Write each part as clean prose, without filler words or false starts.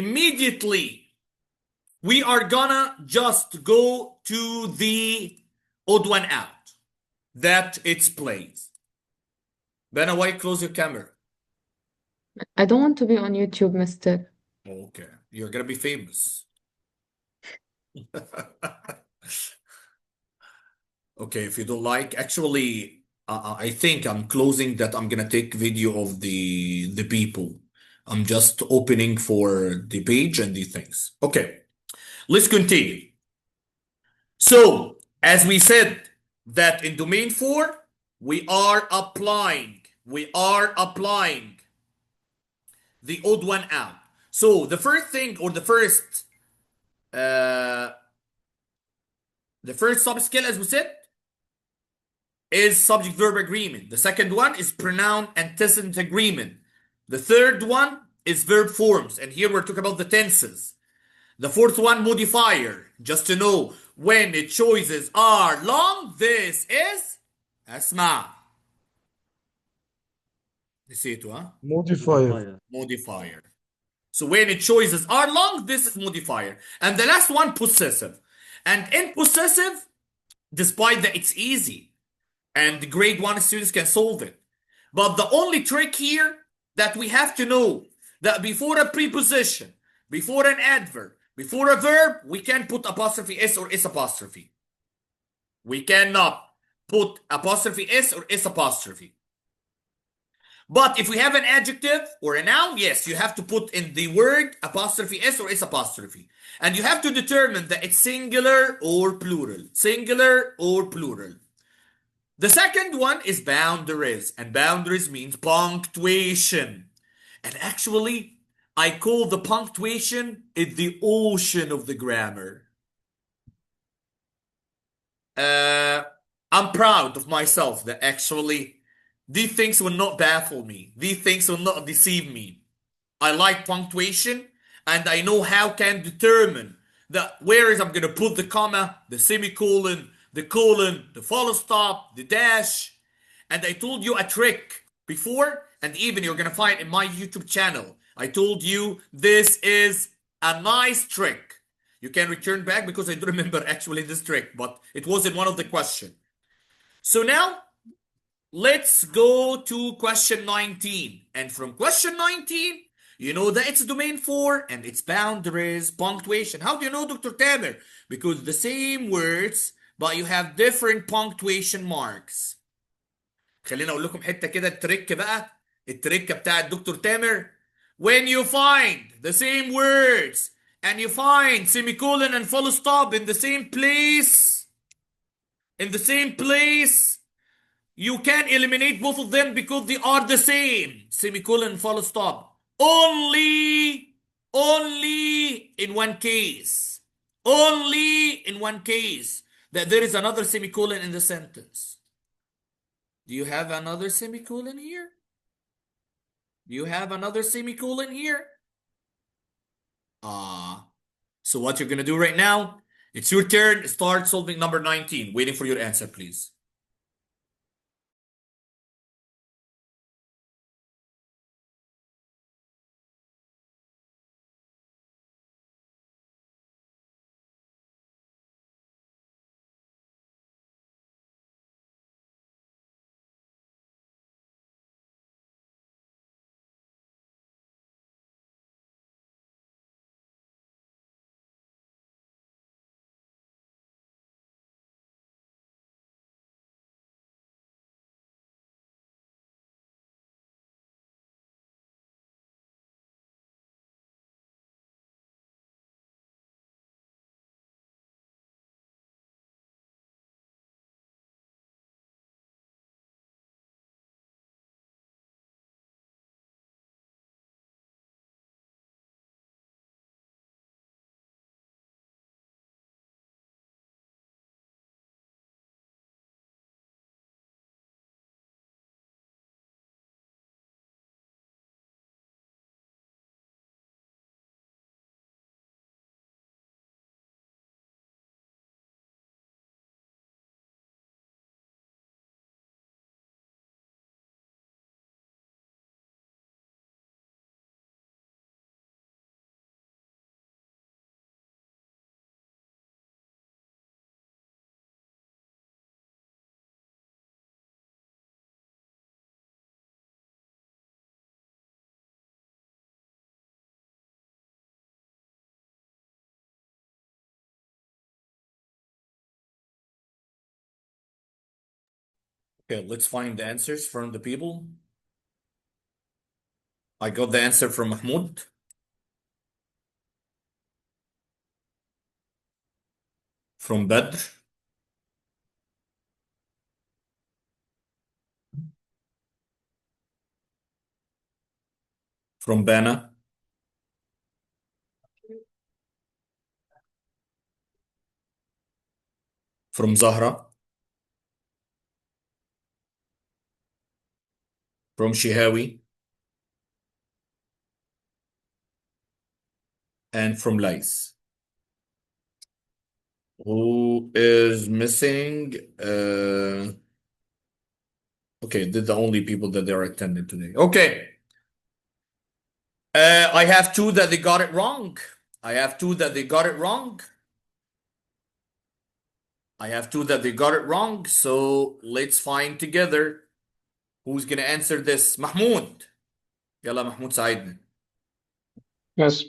immediately we are gonna just go to the odd one out that it's plays. Bana, why close your camera? I don't want to be on YouTube, mister. Okay, you're gonna be famous. Okay, if you don't like, actually, I think I'm closing that. I'm gonna take video of the people. I'm just opening for the page and the things. Okay, let's continue. So, as we said that in domain 4, we are applying the odd one out. So the first thing, or uh the first sub skill, as we said, is subject verb agreement. The second one is pronoun antecedent agreement. The third one is verb forms, and here we're talking about the tenses. The fourth one, modifier. Just to know, when the choices are long, this is اسمع. نسيته ها? Modifier. Modifier. So when the choices are long, this is modifier. And the last one, possessive. And in possessive, despite that it's easy and grade 1 students can solve it, but the only trick here that we have to know that before a preposition, before an adverb, before a verb, we can put apostrophe s or s apostrophe. We cannot put apostrophe s or s apostrophe. But if we have an adjective or a noun, yes, you have to put in the word apostrophe s or s apostrophe. And you have to determine that it's singular or plural. Singular or plural. The second one is boundaries. And boundaries means punctuation. And actually, I call the punctuation the ocean of the grammar. I'm proud of myself that actually these things will not baffle me. These things will not deceive me. I like punctuation, and I know how can determine that where is I'm gonna put the comma, the semicolon, the colon, the full stop, the dash. And I told you a trick before, and even you're gonna find in my YouTube channel. I told you this is a nice trick. You can return back because I don't remember actually this trick, but it was in one of the questions. So now let's go to question 19. And from question 19, you know that it's domain 4 and its boundaries, punctuation. How do you know, Dr. Tamer? Because the same words, but you have different punctuation marks. خلينا اقول لكم حته كده التريك بقى، التريكه بتاع الدكتور تامر. When you find the same words and you find semicolon and full stop in the same place, you can eliminate both of them because they are the same. Semicolon, full stop. Only in one case. Only in one case that there is another semicolon in the sentence. Do you have another semicolon here? Do you have another semicolon here? So what you're gonna do right now, it's your turn. Start solving number 19. Waiting for your answer, please. Okay, let's find the answers from the people. I got the answer from Mahmoud, from Badr, from Bana, from Zahra, from Shihawi, and from Lais. Who is missing? Okay, they're the only people that are attending today. Okay. I have two that they got it wrong. I have two that they got it wrong. I have two that they got it wrong. So let's find together who's gonna answer this. Mahmoud. يلا محمود ساعدنا. Yes.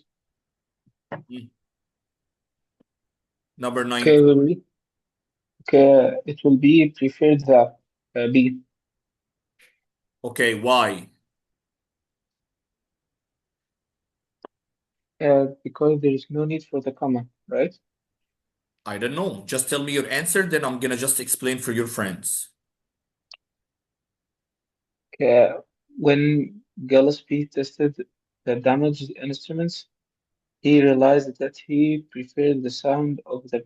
Number 9. Okay, it will be preferred the B. Okay, why? Because there is no need for the comma, right? I don't know. Just tell me your answer, then I'm gonna just explain for your friends. When Gillespie tested the damaged instruments, he realized that he preferred the sound of the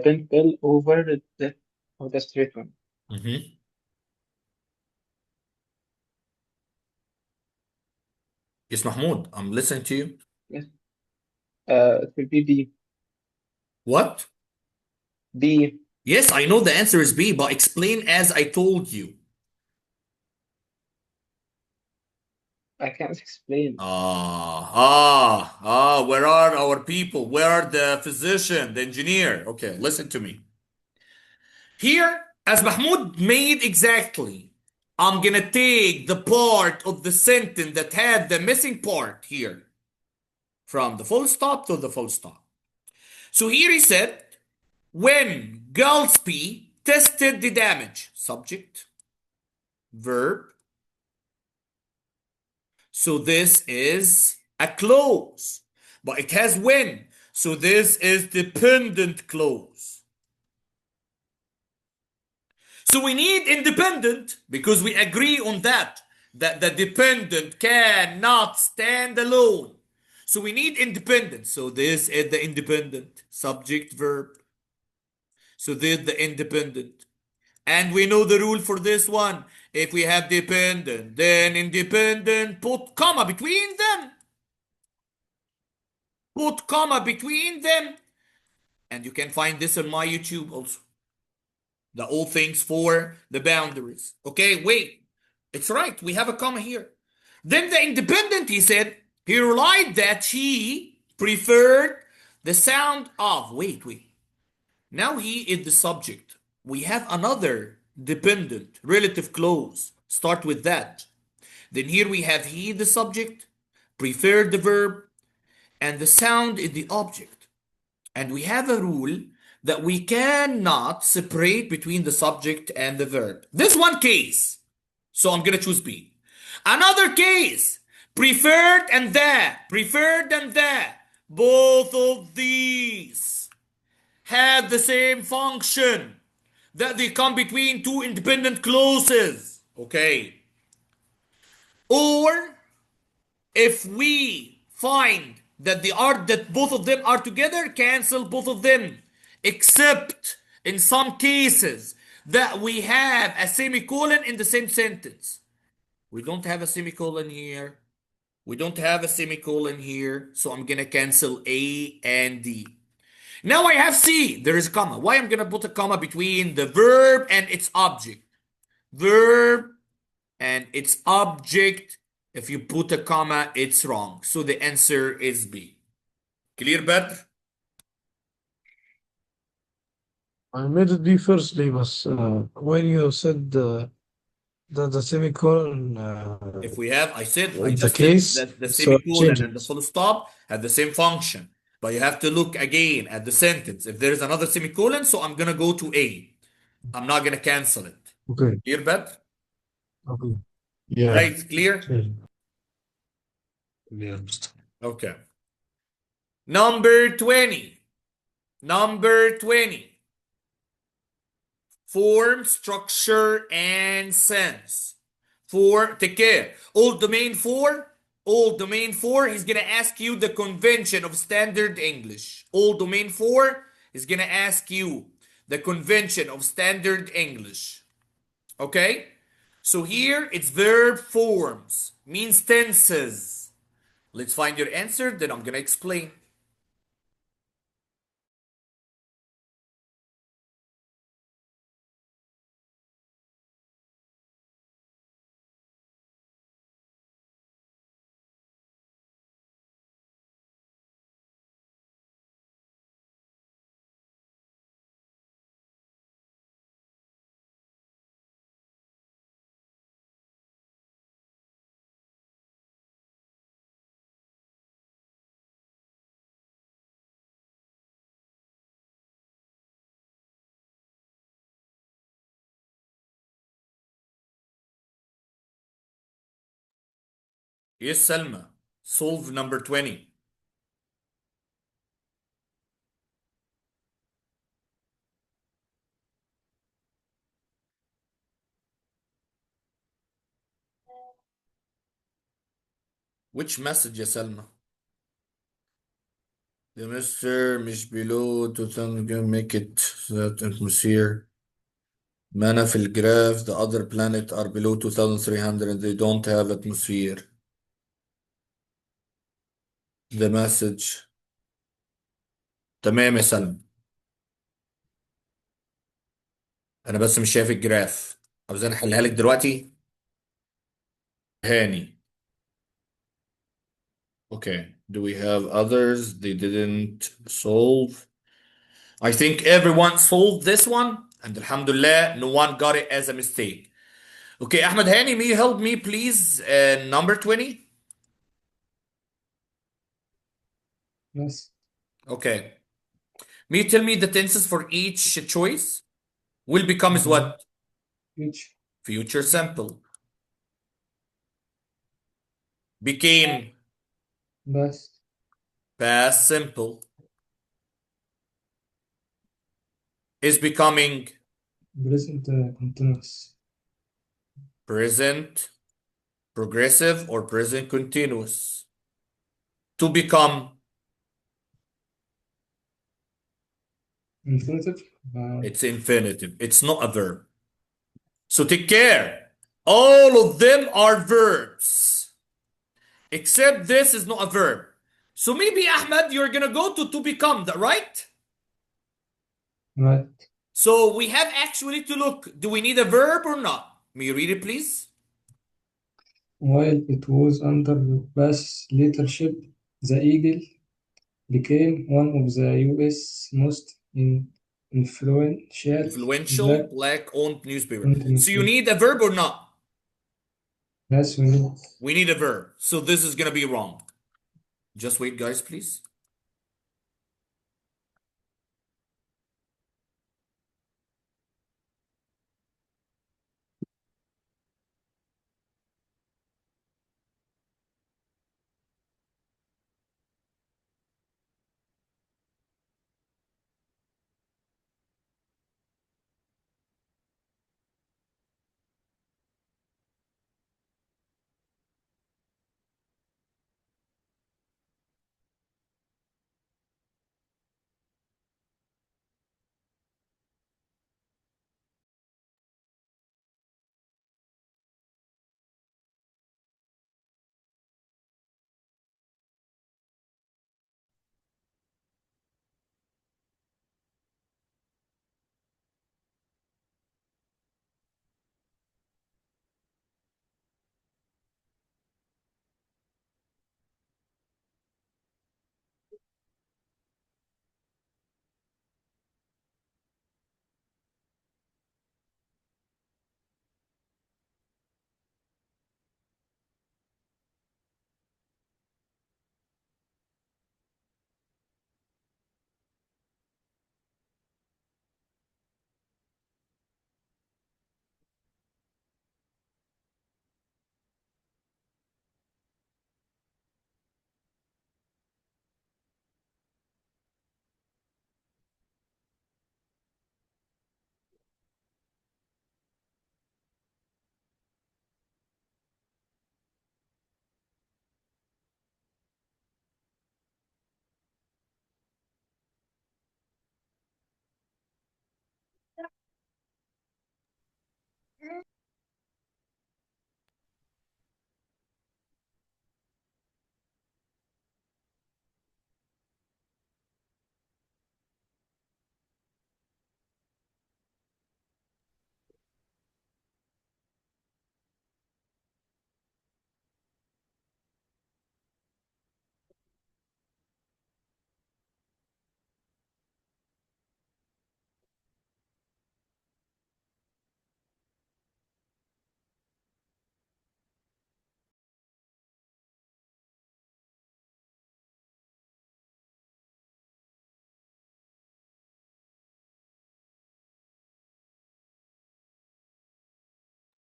bent bell over the of the straight one. Mm-hmm. Yes, Mahmoud, I'm listening to you. Yes. It will be B. What? B. Yes, I know the answer is B, but explain as I told you. I can't explain. Where are our people? Where are the physician, the engineer? Okay, listen to me. Here, as Mahmoud made exactly, I'm gonna take the part of the sentence that had the missing part here, from the full stop to the full stop. So here he said, when Gillespie tested the damage, subject, verb. So this is a clause, but it has when. So this is dependent clause. So we need independent because we agree on that the dependent cannot stand alone. So we need independent. So this is the independent subject verb. So this is the independent. And we know the rule for this one. If we have dependent, then independent, put comma between them. Put comma between them. And you can find this on my YouTube also. The all things for the boundaries. Okay, wait. It's right. We have a comma here. Then the independent, he said, he relied that he preferred the sound of. Wait. Now he is the subject. We have another dependent, relative clause. Start with that. Then here we have he, the subject, preferred the verb, and the sound is the object. And we have a rule that we cannot separate between the subject and the verb. This one case. So I'm going to choose B. Another case. Preferred and that. Preferred and that. Both of these have the same function. That they come between two independent clauses. Okay. Or if we find that both of them are together, cancel both of them, except in some cases that we have a semicolon in the same sentence. We don't have a semicolon here. We don't have a semicolon here, so I'm gonna cancel A and D. Now I have C. There is a comma. Why I'm gonna put a comma between the verb and its object? Verb and its object. If you put a comma, it's wrong. So the answer is B. Clear, Badr? I made it B firstly, but when you said that the semicolon If we have, I in the just said case, that the so I semicolon change and the it. full stop have the same function. But you have to look again at the sentence. If there is another semicolon, so I'm gonna go to A. I'm not gonna cancel it. Okay. Clear, Bed? Okay. Yeah. Right, clear? Clear. Yeah, understand. Okay. Number 20. Number 20. Form, structure, and sense. Take care. Old domain 4. Old domain 4, he's going to ask you the convention of standard English. Old domain 4 is going to ask you the convention of standard English. Okay? So here it's verb forms, means tenses. Let's find your answer, then I'm going to explain. Yes, Selma. Solve number 20. Which message يا سلمى؟ The Mr. مش below 2000 make it that atmosphere. Mana في الجراف the other planet are below 2300 and they don't have atmosphere. The message. تمام يا سلمى. انا بس مش شايف الجراف. عاوزاني احلها لك دلوقتي؟ هاني. Okay. Do we have others? They didn't solve. I think everyone solved this one. And alhamdulillah, no one got it as a mistake. Okay, Ahmed Hani, may you help me, please? Number 20. Yes. Okay. May you tell me the tenses for each choice? Will become is Mhm. what? Which? Future simple. Became Best. past simple. Is becoming Present continuous. present progressive or present continuous. To become, Infinitive. it's infinitive. It's not a verb. So take care. All of them are verbs. Except this is not a verb. So maybe Ahmed, you're gonna go to become, that right? Right. So we have actually to look, do we need a verb or not? May you read it, please? While it was under Bass leadership, the Eagle became one of the U.S. most influential Influential black black-owned newspaper. So you newspaper. need a verb or not? Yes, we need. We need a verb. So this is gonna be wrong. Just wait, guys, please.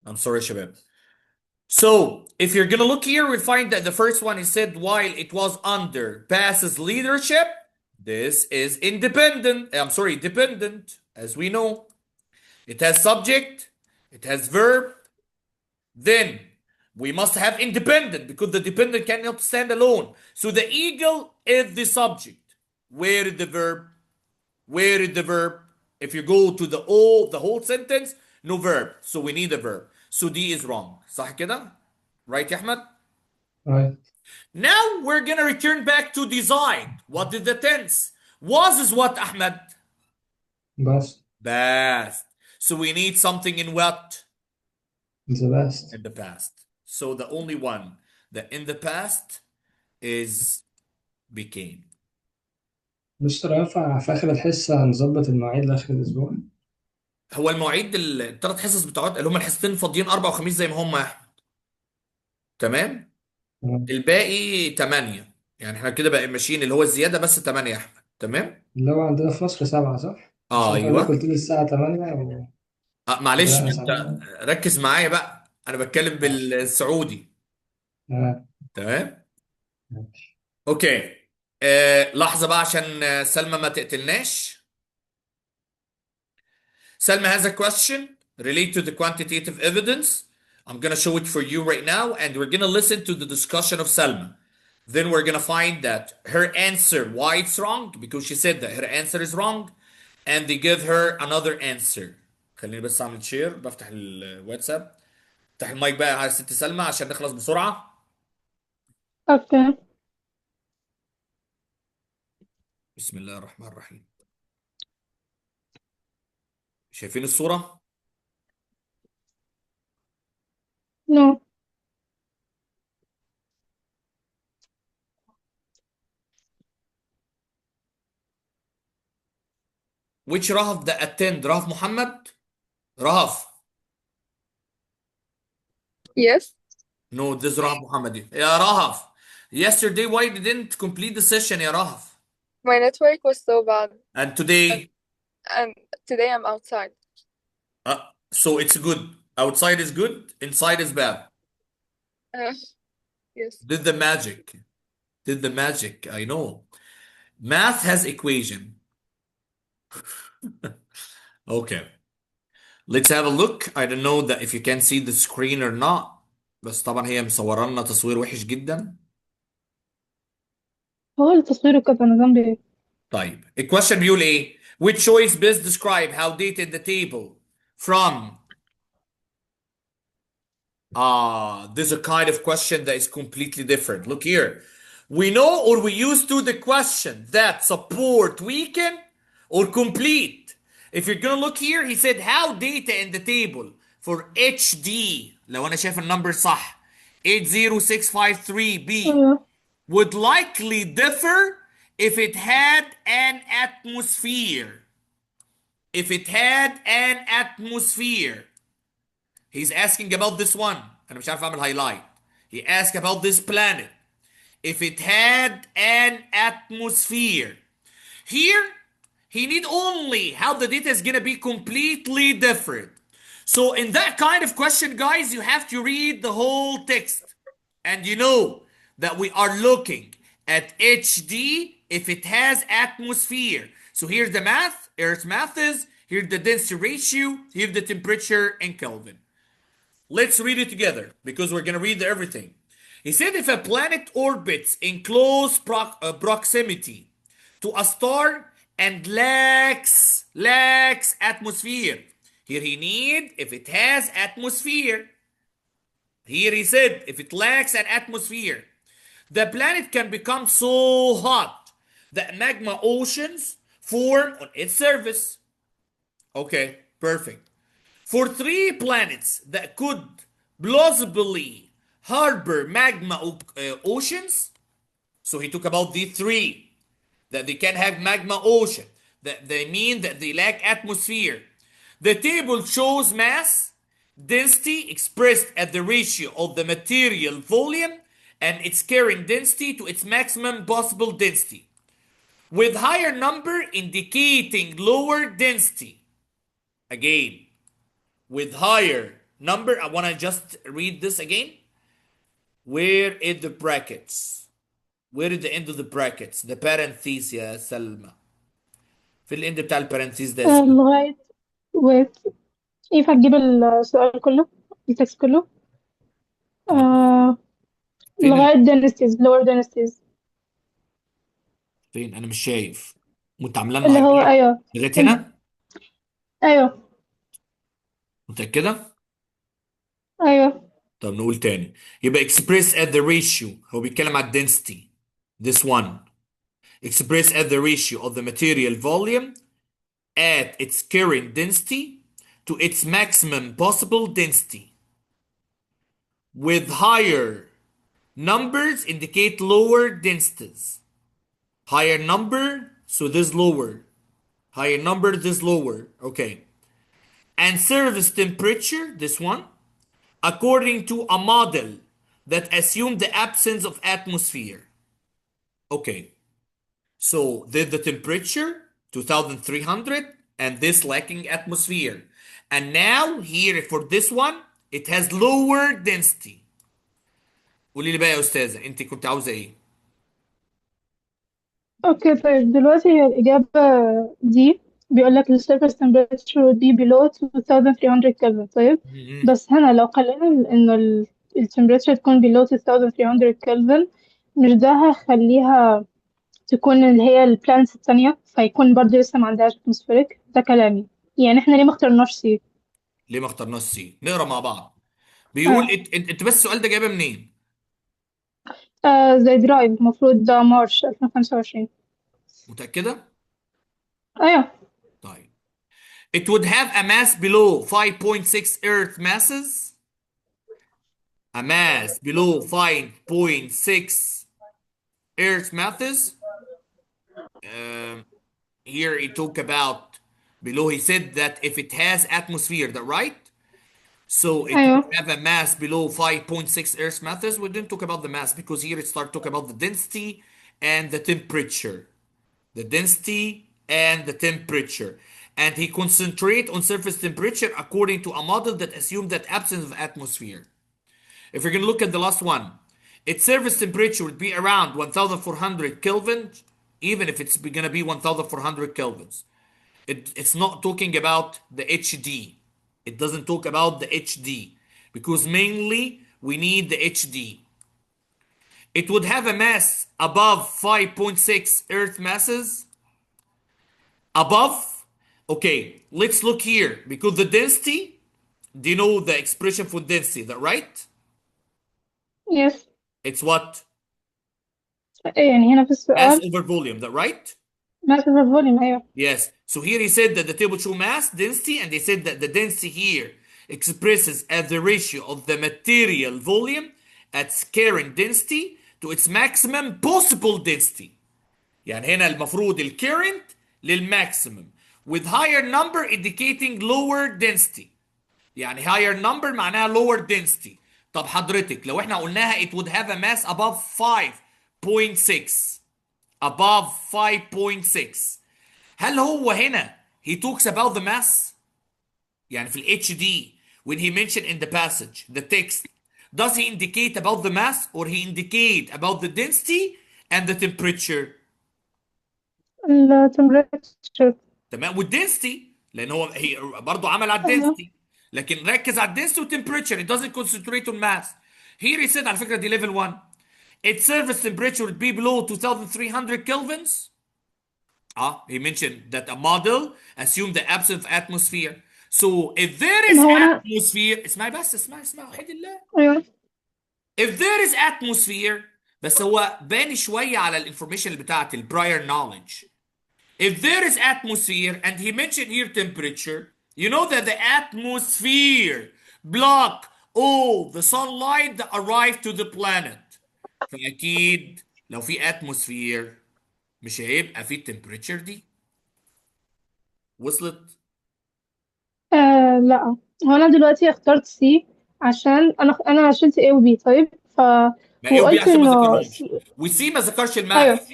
I'm sorry, Shabab. So, if you're gonna look here, we find that the first one is said while it was under Pass's leadership. This is independent. I'm sorry, dependent, as we know. It has subject, it has verb. Then we must have independent because the dependent cannot stand alone. So the eagle is the subject. Where is the verb? Where is the verb? If you go to the whole sentence, no verb. So we need a verb. So D is wrong. صح كده? Right, Ahmed? Right. Now we're gonna return back to design. What is the tense? Was is what, Ahmed? Best. Past. So we need something in what? The best. In the past. So the only one that in the past is became. مستر ينفع في آخر الحصة نظبط المواعيد لآخر الأسبوع؟ هو المواعيد الثلاث حصص بتوعات اللي هم الحصتين فاضيين اربع وخميس زي ما هم يا احمد. تمام؟ تمام. الباقي 8. يعني احنا كده بقى ماشيين اللي هو الزياده بس 8 يا احمد. تمام؟ اللي هو عندنا في مصر 7 صح؟ مش عارف حضرتك ايوه. قلت لي الساعة 8 و معلش بدأنا انت 7. ركز معايا بقى، انا بتكلم ماشي. بالسعودي. تمام. تمام؟ ماشي. اوكي. لحظه بقى عشان سلمى ما تقتلناش. Selma has a question related to the quantitative evidence. I'm going to show it for you right now, and we're going to listen to the discussion of Selma. Then we're going to find that her answer, why it's wrong, because she said that her answer is wrong, and they give her another answer. خليني بس اعمل شير، بفتح الواتساب. افتح المايك بقى على ست سلمى عشان نخلص بسرعة. Okay. بسم الله الرحمن الرحيم. شايفين الصورة؟ No. Which Rahaf that attend? Rahaf Muhammad? Rahaf. Yes. No, this is Rahaf Muhammadi. Ya Rahaf. Yesterday, why didn't complete the session, Ya Rahaf? My network was so bad. And today, And today I'm outside. so it's good. Outside is good, inside is bad. Uh, yes. Did the magic. Did the magic, I know. Math has equation. Okay. Let's have a look. I don't know that if you can see the screen or not. بس طبعا هي مصورة لنا تصوير وحش جدا. هو التصوير كده انا ذنبي ايه؟ طيب الكويشن بيقول ايه؟ Which choice best describe how data in the table from this is a kind of question that is completely different. Look here. We know or we used to the question that support weaken or complete. If you're gonna look here, he said how data in the table for HD لو انا شايف النمبر صح 80653B ايوه. would likely differ if it had an atmosphere. If it had an atmosphere. He's asking about this one. أنا مش عارف أعمل highlight. He asked about this planet. If it had an atmosphere. Here, he need only how the data is gonna be completely different. So in that kind of question, guys, you have to read the whole text. And you know that we are looking at HD if it has atmosphere. So here's the math. Earth's math is. Here's the density ratio. Here's the temperature in Kelvin. Let's read it together because we're going to read everything. He said if a planet orbits in close proximity to a star and lacks atmosphere, Here he need if it has atmosphere. Here he said if it lacks an atmosphere, the planet can become so hot that magma oceans form on its surface. Okay, perfect. For 3 planets that could plausibly harbor magma oceans, so he talked about the 3 that they can have magma ocean, that they mean that they lack atmosphere. The table shows mass density expressed as the ratio of the material volume and its carrying density to its maximum possible density, with higher number indicating lower density. Again, with higher number, I want to just read this again. Where is the brackets? Where is the end of the brackets? The parentheses يا سلمى. في الاند بتاع البارنتيز ده اسمه لغاية wait ينفع تجيب السؤال كله التكست كله آه... فين لغاية dynasties lower dynasties فين؟ انا مش شايف. وانت عامله اللي لنا هو ايه؟ أيوه لغايه هنا؟ أيوه متاكده؟ أيوه طب نقول تاني. يبقى express at the ratio، هو بيتكلم على density. This one express at the ratio of the material volume at its current density to its maximum possible density, with higher numbers indicate lower densities. Higher number, so this lower. Higher number, this lower. Okay. And surface temperature, this one, according to a model that assumed the absence of atmosphere. Okay. So there's the temperature, 2300, and this lacking atmosphere. And now here for this one, it has lower density. قولي لي بقى يا أستاذة، أنت كنت عاوزة إيه؟ اوكي طيب دلوقتي هي الإجابة دي بيقول لك the surface temperature would be below 2300 Kelvin طيب بس هنا لو خلينا إنه ال temperature تكون below 2300 Kelvin مش ده هيخليها تكون اللي هي البلانتس التانية فيكون برضه لسه ما عندهاش atmospheric ده كلامي يعني احنا ليه ما اخترناش سي ليه ما اخترناش سي؟ نقرا مع بعض. بيقول انت بس السؤال ده جايبه منين؟ زي درايف المفروض ده مارش 2025 متأكدة؟ أيوه طيب. It would have a mass below 5.6 Earth masses. A mass below 5.6 Earth masses. Here he talk about below. He said that if it has atmosphere, that right? So it أيوه would have a mass below 5.6 Earth masses. We didn't talk about the mass because here it start talking about the density and the temperature. The density and the temperature. And he concentrate on surface temperature according to a model that assumed that absence of atmosphere. If you're going to look at the last one, its surface temperature would be around 1400 Kelvin, even if it's going to be 1400 Kelvins. It's not talking about the HD. It doesn't talk about the HD because mainly we need the HD. It would have a mass above 5.6 Earth masses. Above, okay, let's look here because the density, do you know the expression for density, that right? يس It's what? يعني هنا في Mass السؤال over volume, that right? mass over volume أيوه Yes. So here he said that the table show mass density, and they said that the density here expresses as the ratio of the material volume at current density to its maximum possible density. يعني هنا المفروض الكيرنت للماكسيمم with higher number indicating lower density. يعني higher number معناها lower density. طب حضرتك لو احنا قلناها it would have a mass above 5.6 above 5.6 هل هو هنا he talks about the mass؟ يعني في ال HD when he mentioned in the passage the text does he indicate about the mass or he indicate about the density and the temperature؟ ال temperature تمام والدنسيتي لان هو هي برضه عمل على أيوه الدنسيتي لكن ركز على الدنسيتي والتمبريتشر it doesn't concentrate on mass. Here he said على فكره دي level 1 its surface temperature would be below 2300 kelvins. He mentioned that a model assumed the absence of atmosphere. So if there ما is هو أنا atmosphere، اسمعي بس، اسمعي وحيد الله. أيوه If there is atmosphere، بس هو باني شوية على الانفورميشن اللي بتاعت ال prior knowledge. If there is atmosphere and he mentioned here temperature, you know that the atmosphere block all the sunlight that arrive to the planet. فأكيد لو في atmosphere مش هيبقى في temperature دي. وصلت؟ لا، هو أنا دلوقتي اخترت سي عشان أنا شلت A و B. طيب ما ايه وبي وقلت عشان ما إنه ذكرهمش، وسي ما ذكرش أيوه الماث.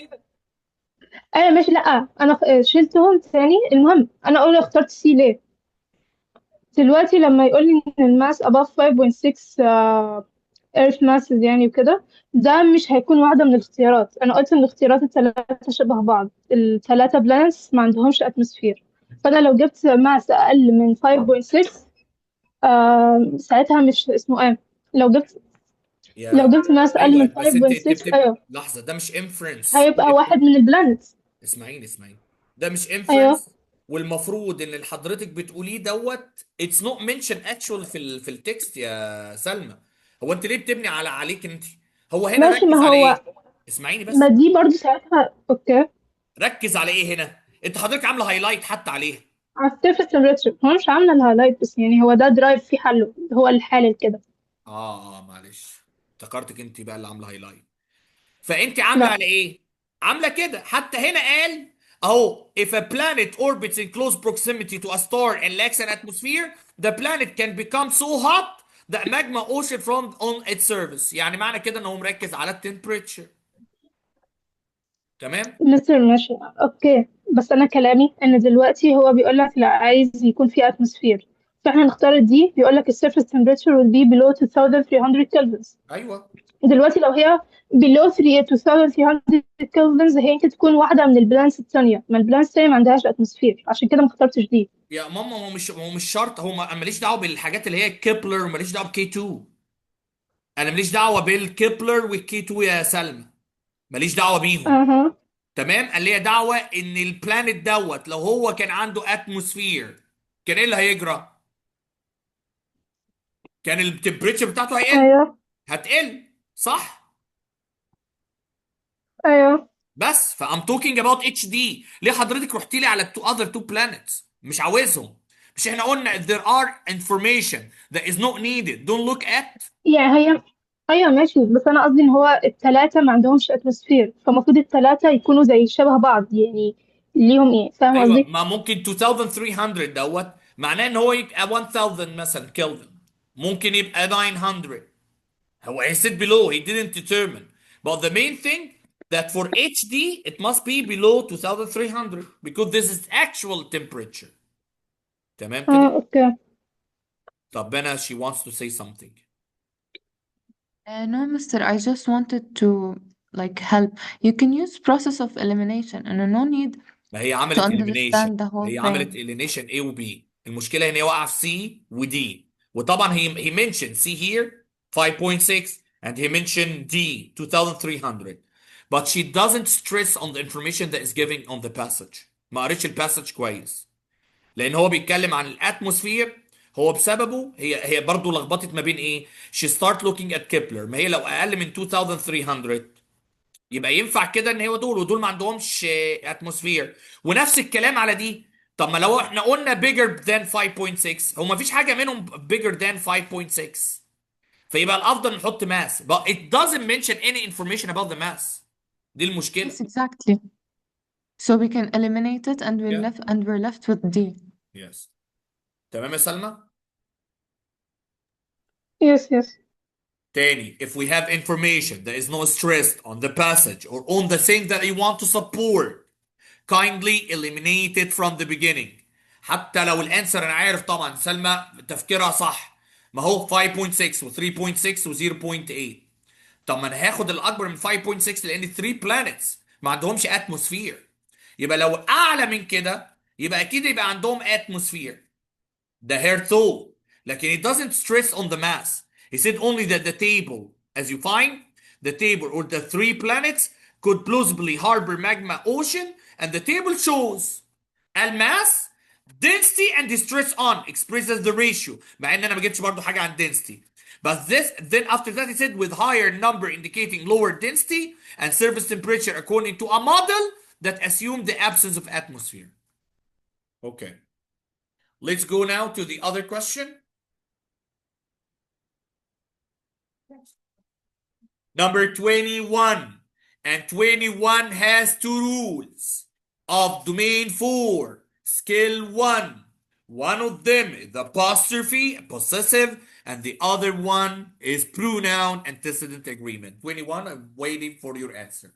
أيوه ماشي. لأ أنا شلتهم تاني. المهم أنا أقول اخترت سي ليه. دلوقتي لما يقول لي إن الماس above 5.6 earth masses يعني وكده، ده مش هيكون واحدة من الاختيارات. أنا قلت إن الاختيارات الثلاثة شبه بعض، الثلاثة بلانس ما عندهمش اتموسفير. فأنا لو جبت ماس أقل من 5.6 ساعتها مش اسمه إيه. لو جبت لو يا جبت ماس أقل ايوه، من بس انت 5.6 أيوه لحظه، ده مش انفرنس. هيبقى واحد من البلانتس. اسمعيني، ده مش أيوه انفرنس. والمفروض ان اللي حضرتك بتقوليه دوت اتس نوت منشن اكشوال في التكست يا سلمى. هو انت ليه بتبني عليك انت؟ هو هنا ماشي. ما ركز على هو ايه؟ اسمعيني ما بس. دي برضو ساعتها أوكي. ركز على ايه هنا؟ انت حضرتك عامله هايلايت حتى عليه. على السيرفس تمبريتشر هو مش عاملة الهايلايت بس، يعني هو ده درايف في حله، هو الحالل كده. معلش، افتكرتك انت بقى اللي عامله هايلايت. فانت عامله لا على ايه؟ عامله كده. حتى هنا قال اهو if a planet orbits in close proximity to a star and lacks an atmosphere, the planet can become so hot that magma ocean from on its surface. يعني معنى كده ان هو مركز على التمبريتشر. تمام. مصر ماشي اوكي. بس انا كلامي ان دلوقتي هو بيقول لك لا عايز يكون في اتموسفير، فاحنا نختار دي. بيقول لك السيرفيس تمبريتشر will be below 2300 كلفنز. ايوه دلوقتي لو هي below 2300 كلفنز هي يمكن تكون واحده من البلانس الثانيه. ما البلانس الثانيه ما عندهاش اتموسفير، عشان كده ما اخترتش دي. يا ماما، هو مش شرط. هو ماليش دعوه بالحاجات اللي هي كيبلر، وماليش دعوه بكي 2. انا ماليش دعوه بالكيبلر والكي 2 يا سلمى، ماليش دعوه بيهم. اها تمام. قال لي دعوه ان البلانيت دوت لو هو كان عنده اتموسفير كان ايه اللي هيجرى؟ كان التمبريتشر بتاعته هيقل. ايوه هتقل، صح؟ ايوه بس فام توكينج اباوت اتش دي. ليه حضرتك رحتي لي على التو اذر تو بلانيتس؟ مش عاوزهم. مش احنا قلنا if there are information that is not needed don't look at. يعني هي ايوه ماشي. بس انا قصدي ان هو الثلاثه ما عندهمش اتموسفير، فالمفروض الثلاثه يكونوا زي شبه بعض يعني. ليهم ايه؟ فاهم ايوه، قصدي؟ ما ممكن 2300 دوت معناه ان هو يبقى 1000 مثلا كلفن، ممكن يبقى 900. هو he said below, he didn't determine. But the main thing that for HD it must be below 2300 because this is actual temperature. تمام كده؟ اوكي. طب بنا she wants to say something. No, mister, I just wanted to like help. You can use process of elimination and no need ما هي to عملت elimination. understand the whole هي عملت thing. elimination A و B. المشكلة ان هي واقعة في C و D. وطبعا he mentioned C here 5.6 and he mentioned D 2300. But she doesn't stress on the information that is given on the passage. ما قريتش الباسج كويس. لان هو بيتكلم عن الاتموسفير. هو بسببه هي برضه لخبطت ما بين ايه؟ She start looking at Kepler. ما هي لو اقل من 2300 يبقى ينفع كده ان هو دول ودول ما عندهمش اتموسفير. ونفس الكلام على دي. طب ما لو احنا قلنا bigger than 5.6 هو ما فيش حاجه منهم bigger than 5.6، فيبقى الافضل نحط mass but it doesn't mention any information about the mass. دي المشكله. Yes, exactly. So we can eliminate it and Yeah. we're left with D. Yes. تمام يا سلمى. يس يس. تاني if we have information that is not stressed on the passage or on the thing that you want to support kindly eliminate it from the beginning. حتى لو الانسر انا عارف طبعا سلمى تفكيرها صح، ما هو 5.6 و 3.6 و 0.8. طب ما انا هاخد الاكبر من 5.6 لان 3 بلانيتس ما عندهمش اتموسفير. يبقى لو اعلى من كده يبقى اكيد يبقى عندهم اتموسفير. ده hair thought. لكن it doesn't stress on the mass. He said only that the table as you find the table or the three planets could plausibly harbor magma ocean and the table shows الماس density and stress on expresses the ratio مع ان انا ما جبتش برضه حاجه عن density. But this then after that he said with higher number indicating lower density and surface temperature according to a model that assumed the absence of atmosphere. Okay. Let's go now to the other question. Number 21. And 21 has two rules of domain 4, scale 1. One of them is the apostrophe, possessive, and the other one is pronoun antecedent agreement. 21, I'm waiting for your answer.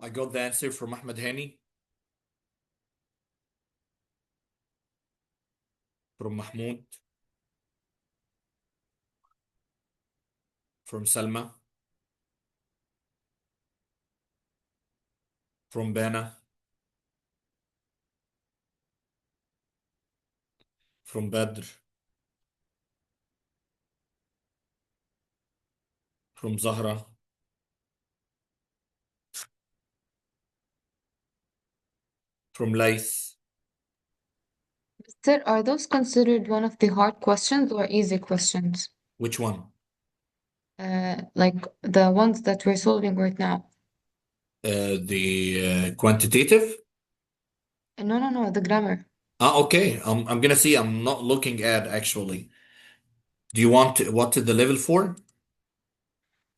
I got the answer from Ahmed Hani, from Mahmoud, from Salma, from Bana, from Badr, from Zahra, from Laith. Sir, are those considered one of the hard questions or easy questions? Which one? Like the ones that we're solving right now. The quantitative? No, the grammar. Okay. I'm gonna see. I'm not looking at actually. Do you want what is the level for?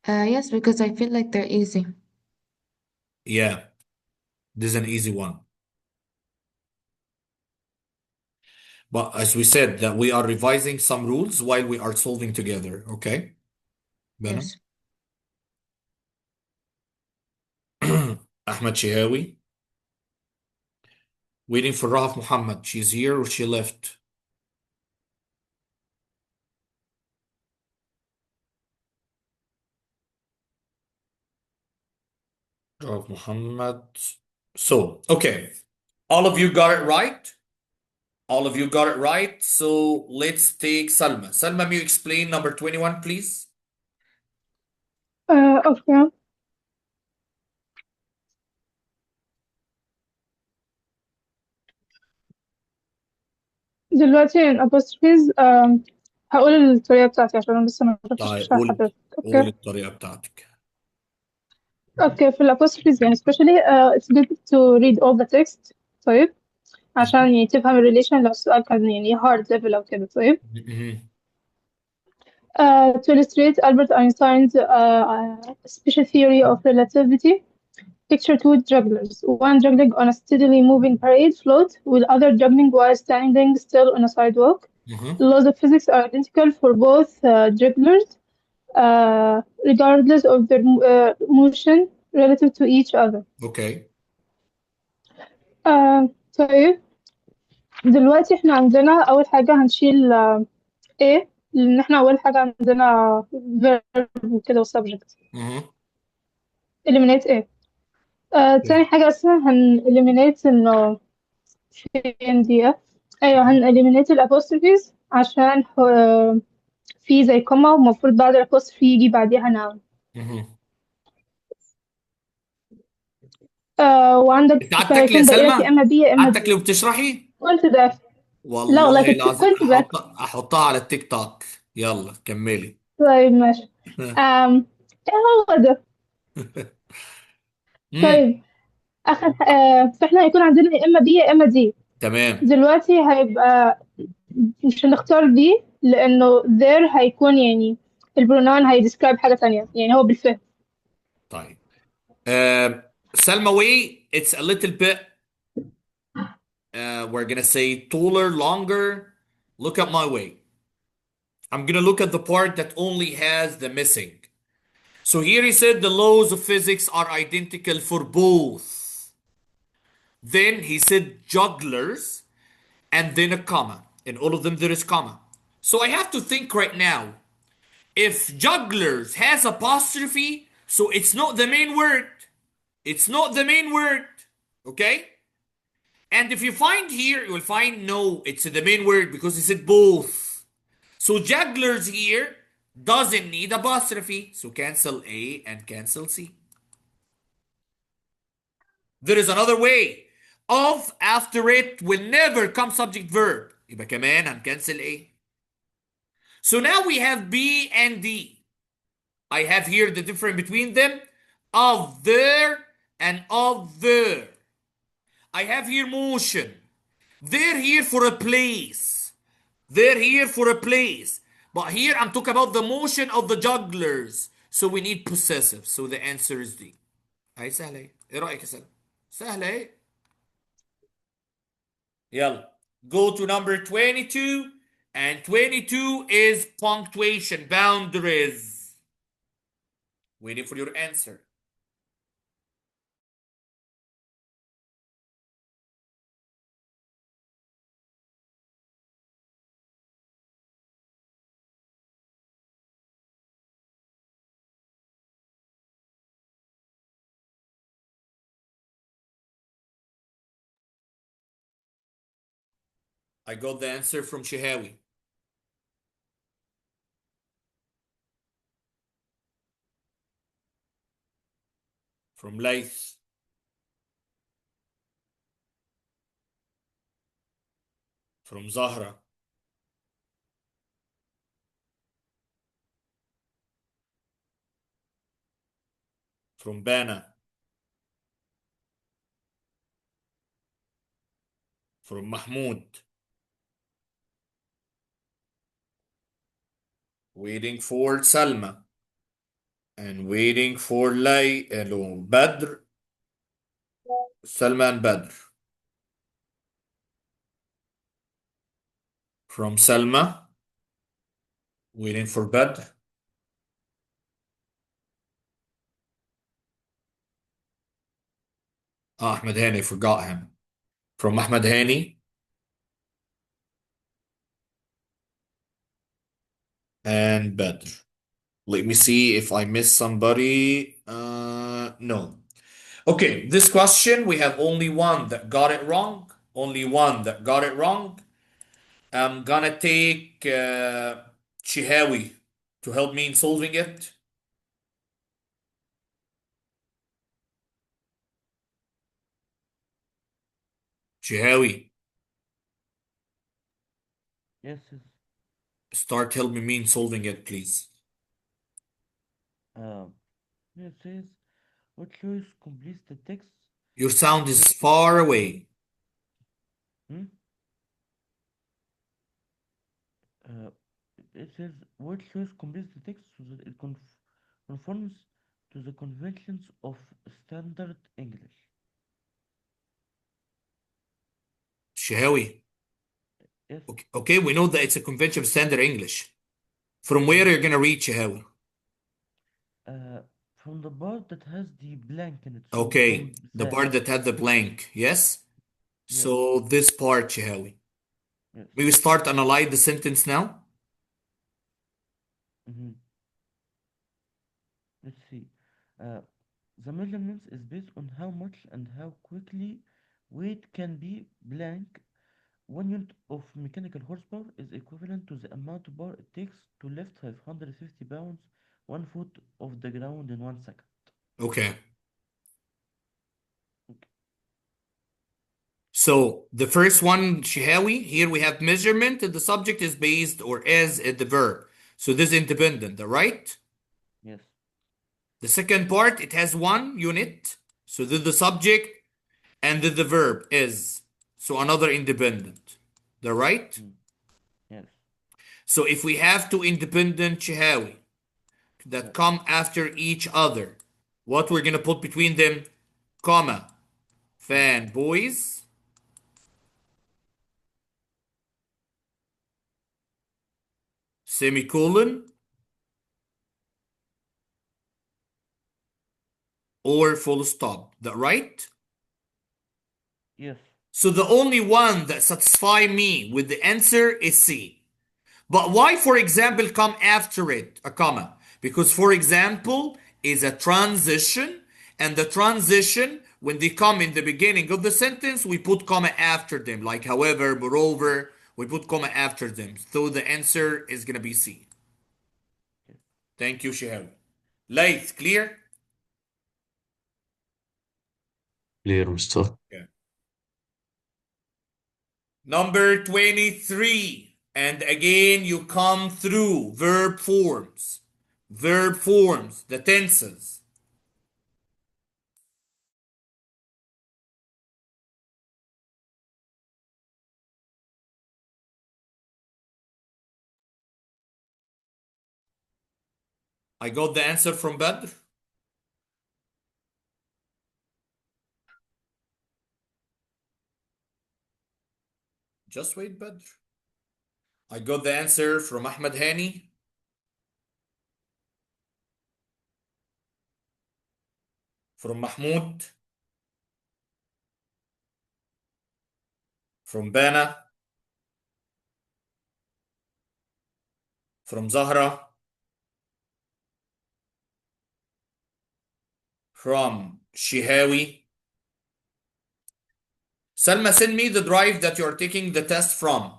Yes, because I feel like they're easy. Yeah, this is an easy one. But as we said, that we are revising some rules while we are solving together. Okay, Bana? Yes. Ahmed Shihawi. Waiting for Rahaf Muhammad. She's here or she left? Rahaf Muhammad. So, okay. All of you got it right? All of you got it right. So let's take Salma. Salma, may you explain number 21, please? Okay. دلوقتي الابوستروفيز هقول الطريقة بتاعتي عشان انا لسه ما شفتش طيب شرح قول حضرتك. اوكي الطريقة بتاعتك. اوكي في الابوستروفيز يعني especially it's good to read all the text. طيب عشان يعني تفهم الريليشن لو السؤال كان يعني hard level او كده. طيب to illustrate Albert Einstein's special theory of relativity, picture two jugglers, one juggling on a steadily moving parade float, with other juggling while standing still on a sidewalk. The laws of physics are identical for both jugglers. regardless of their motion relative to each other. Okay. طيب دلوقتي احنا عندنا أول حاجة هنشيل A، لأن احنا أول حاجة عندنا verb وكده و subject. Mm-hmm. eliminate A. تاني حاجة أصلا eliminate إنه فين دي أيوه eliminate الapostrophes عشان في زي كوما ومفروض بعد الapostrophe يجي بعديها noun. Mm-hmm. وعندك انت قعدت تاكلي يا فيكون باقي لك سلمى؟ يا إما B يا إما قعدت D. تاكلي وبتشرحي؟ قلت ده. لا والله والله العظيم كنت باكل. احطها على التيك توك. يلا كملي. طيب ماشي. ايه هو ده؟ امم طيب آخر فاحنا هيكون عندنا يا إما B يا إما D. تمام. دلوقتي هيبقى مش هنختار دي لأنه there هيكون يعني البرونون هيديسكرايب حاجة تانية يعني هو بالفهم. طيب سلمى way it's a little bit we're gonna say taller, longer. Look at my way. I'm gonna look at the part that only has the missing. So here he said the laws of physics are identical for both. Then he said jugglers and then a comma. In all of them there is comma. So I have to think right now. If jugglers has apostrophe, so it's not the main word. It's not the main word. Okay? And if you find here, you will find no, it's the main word because he said both. So jugglers here doesn't need apostrophe. So cancel A and cancel C. There is another way. Of after it will never come subject verb. يبقى كمان هنكنسل A. So now we have B and D. I have here the difference between them. Of there and of there. I have here motion. They're here for a place. They're here for a place. But here I'm talking about the motion of the jugglers. So we need possessive. So the answer is D. هاي سهلة ايه؟ ايه رأيك يا سلام؟ سهلة ايه؟ يلا. Go to number 22. And 22 is punctuation boundaries. Waiting for your answer. I got the answer from Shehawi. From Laith. From Zahra. From Bana. From Mahmoud. Waiting for Salma. And waiting for Badr. Salma and Badr. From Salma. Waiting for Badr. Ahmed Hani, forgot him. From Ahmed Hani. And Badr. Let me see if I missed somebody. No. Okay, this question, we have only one that got it wrong. Only one that got it wrong. I'm gonna take Chihawi to help me in solving it. Chihawi, Yes, yes. start helping me in solving it, please. Um, it says what choice completes the text? Your sound is far away. Hmm? Uh, it says what choice completes the text so that it conforms to the conventions of standard English. Chihawi. Yes. Okay, we know that it's a convention of standard English. From where are you gonna read Chihawi? Uh, from the part that has the blank in it. So Okay, from the the part that had the blank. Yes? yes, So this part, Shahawi. yes. We will start analyze the sentence now. Mm-hmm. Let's see. Uh, the measurements is based on how much and how quickly weight can be blank. 1 unit of mechanical horsepower is equivalent to the amount of power it takes to lift 550 pounds 1 foot off the ground in 1 second. Okay. So the first one, Shahawi, here we have measurement, and the subject is based or is at the verb. So this is independent, right? Yes, The second part, it has 1 unit. So this is the subject, and then the verb is. So another independent. The right? mm, yes, So if we have two independent Shahawi that yes, come after each other, what we're gonna put between them? Comma. yes, Fanboys. Semicolon. Or full stop. That right? yes, So the only one that satisfy me with the answer is C. But why, for example, come after it, a comma? Because, for example, is a transition, and the transition, when they come in the beginning of the sentence, we put comma after them. Like, however, moreover, we put comma after them. So the answer is gonna be C. yes. Thank you, Shihab. Light, clear? Clear, Mustafa. Yeah. Number 23. And again, you come through verb forms. Verb forms, the tenses. I got the answer from Badr. Just wait, Badr. I got the answer from Ahmed Hani, from Mahmoud, from Bana, from Zahra, from Shihawi. Salma, send me the drive that you're taking the test from.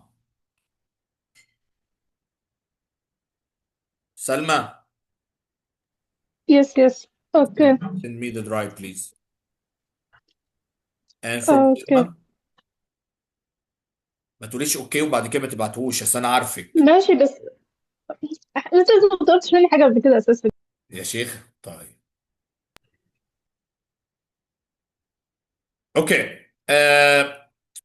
Salma, Yes, yes. Okay. send me the drive, please. And from Okay. Salma, ما تقوليش اوكي وبعد كده ما تبعتهوش عشان انا عارفك ماشي بس انت ما طلبتش مني حاجة قبل كده اساسا. يا شيخ. طيب. Okay.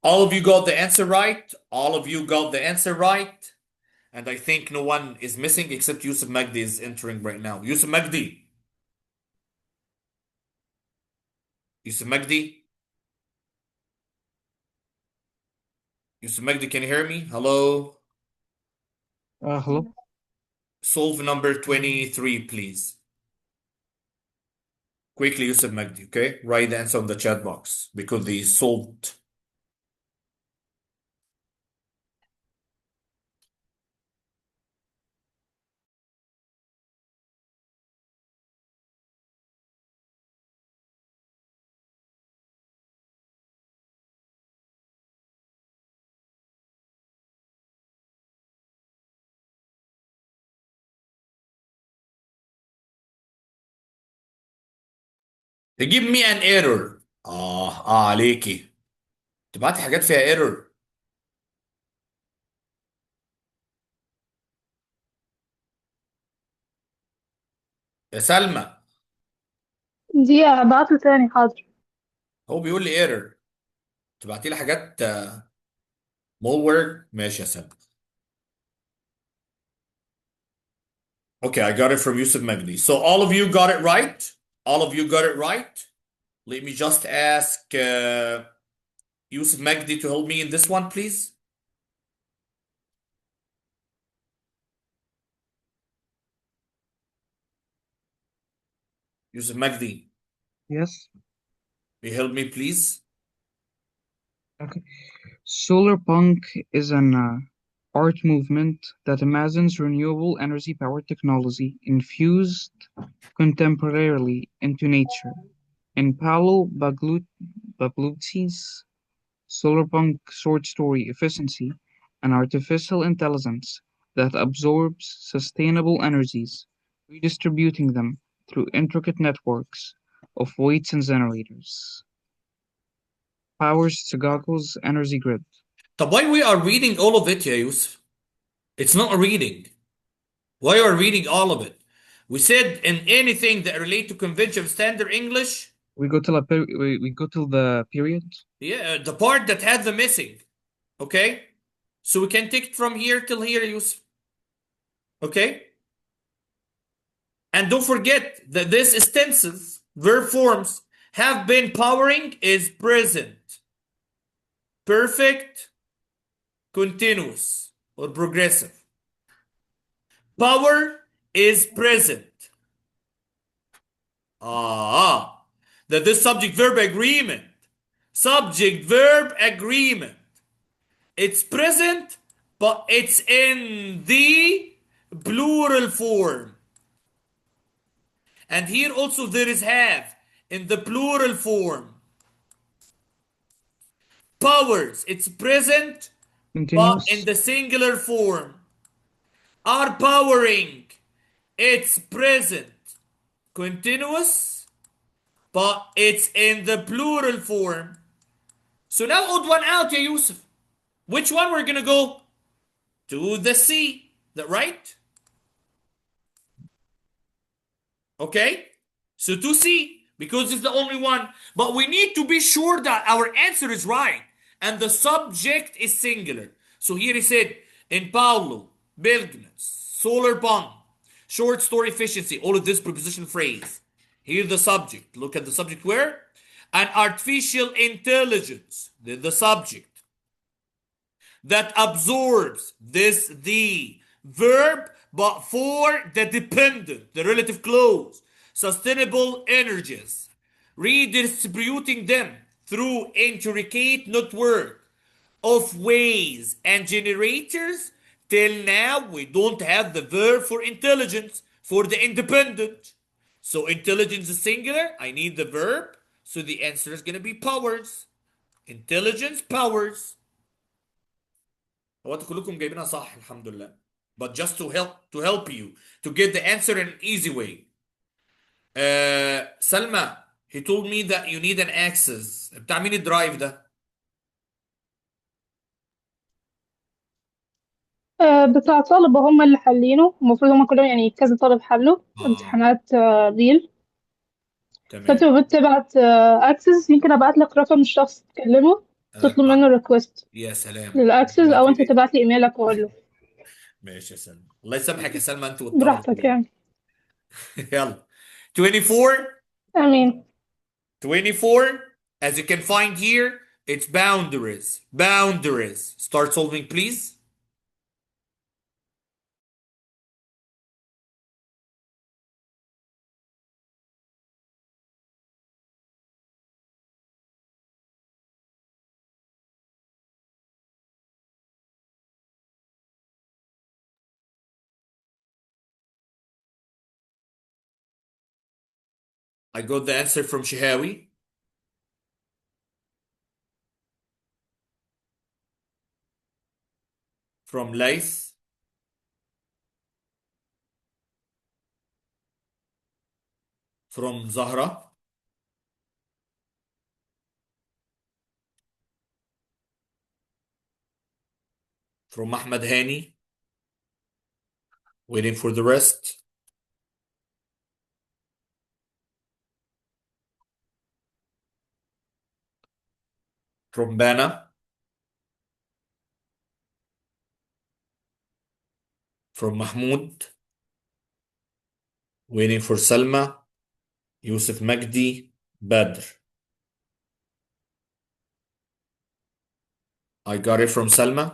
All of you got the answer right. All of you got the answer right. And I think no one is missing except Yusuf Magdi is entering right now. Yusuf Magdi. Yusuf Magdi. Yusuf Magdi, can you hear me? Hello. Hello. Solve number 23, please. Quickly, Yusuf Magdi, okay? Write the answer on the chat box because they solved. They give me an error. عليكي. تبعتي حاجات فيها error. يا سلمى. دي ابعته تاني حاضر. هو بيقول لي error. تبعتي لي حاجات more work. ماشي يا سلمى. Okay, I got it from Yusuf Magdi. So all of you got it right. All of you got it right. Let me just ask Yusuf Magdi to help me in this one, please. Yusuf Magdi, Yes. you help me, please? Okay. Solar punk is an art movement that imagines renewable energy power technology infused contemporarily into nature. In Paolo Baglucci's solarpunk short story Efficiency, an artificial intelligence that absorbs sustainable energies, redistributing them through intricate networks of weights and generators, powers Chicago's energy grid. طب why we are reading all of it, يا Yusuf? It's not a reading. Why are we reading all of it? We said in anything that relate to conventional standard English, We go till we go till the period. yeah, the part that had the missing. Okay? So we can take it from here till here, Yusuf. Okay? And don't forget that this tenses, verb forms, have been, powering is present, perfect, continuous, or progressive. Power is present. That this subject verb agreement. Subject verb agreement. It's present, but it's in the plural form. And here also there is have in the plural form. Powers, it's present, but in Continuous. the singular form. Are powering, it's present, continuous, but it's in the plural form. So now odd one out, ya Yusuf. Which one we're gonna go? To the C. That right? Okay? So to C, because it's the only one. But we need to be sure that our answer is right. And the subject is singular. So here he said, in Paulo, Belgnus, solar bomb, short story efficiency, all of this preposition phrase. Here the subject. Look at the subject where? An artificial intelligence. The subject. That absorbs this the verb, but for the dependent, the relative clause, sustainable energies, redistributing them through intricate network of ways and generators. Till now we don't have the verb for intelligence, for the independent. So intelligence is singular, I need the verb, so the answer is going to be powers. Intelligence, powers. هو انتوا كلكم جايبينها صح الحمد لله. But just to help you to get the answer in an easy way. Salma, he told me that you need an access. بتاع مين الدرايف ده؟ بتاع طلبة هم اللي حالينه، المفروض هم كلهم يعني كذا طالب حلوا امتحانات ريل. فانت تمام. المفروض تبعت اكسس، يمكن ابعت لك رقم الشخص تكلمه تطلب منه ريكوست يا سلام. للاكسس، او بعتي انت لي؟ تبعت لي ايميلك واقول له. ماشي يا سلمى. الله يسامحك يا سلمى انت والطلبه براحتك كلهم. يعني. يلا. 24. امين. 24. As you can find here, it's boundaries. Boundaries. Start solving, please. I got the answer from Shihawi. From Laith. From Zahra. From Ahmed Hani. Waiting for the rest. From Bana. From Mahmoud. Waiting for Salma. Yusuf Magdi. Badr. I got it from Salma.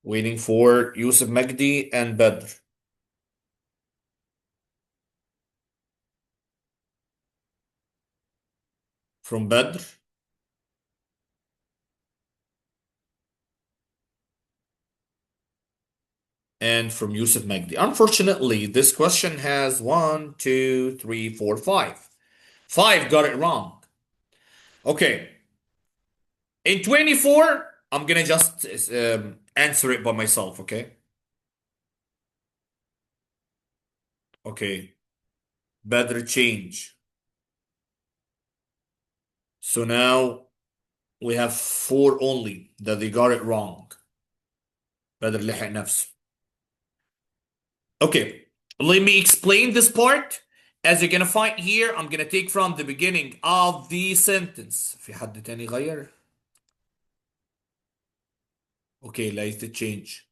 Waiting for Yusuf Magdi and Badr. From Badr. And from Yusuf Magdi. Unfortunately, this question has 1, 2, 3, 4, 5. 5 got it wrong. Okay. In 24, I'm gonna just answer it by myself, okay? Okay. Badr change. So now we have 4 only that they got it wrong. بدر لحق نفسه. Okay, let me explain this part. As you're gonna find here, I'm gonna take from the beginning of the sentence. في حد تاني غير؟ Okay, let's change.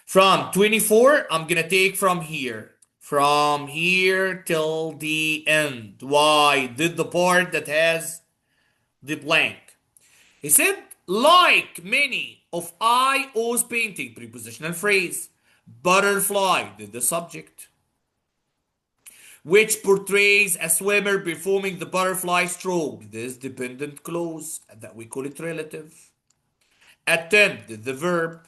From 24, I'm gonna take from here. From here till the end. Why? Did the part that has the blank. He said, like many of I.O.'s painting, prepositional phrase, butterfly, did the subject, which portrays a swimmer performing the butterfly stroke, this dependent clause, that we call it relative. Attempt, did the verb.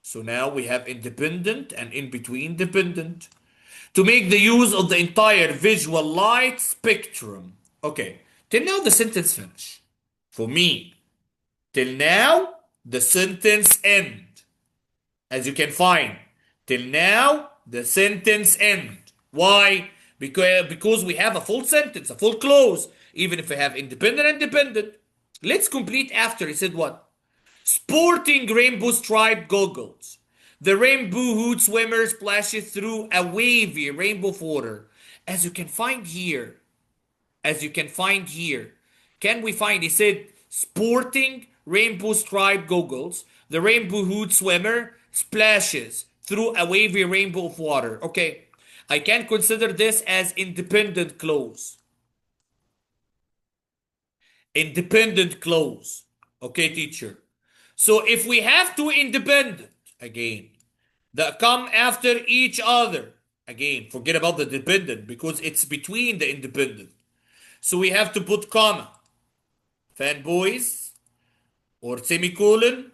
So now we have independent and in between dependent. To make the use of the entire visual light spectrum. Okay, till now the sentence finish. For me, till now, the sentence end. As you can find, till now, the sentence end. Why? Because we have a full sentence, a full clause, even if we have independent and dependent. Let's complete after. He said what? Sporting rainbow striped goggles. The rainbow hood swimmer splashes through a wavy rainbow of water. As you can find here, as you can find here. Can we find? He said, sporting rainbow striped goggles. The rainbow hood swimmer splashes through a wavy rainbow of water. Okay, I can consider this as independent clause. Independent clause. Okay, teacher. So if we have two independent, again, that come after each other, again, forget about the dependent because it's between the independent. So we have to put comma, fanboys, or semicolon,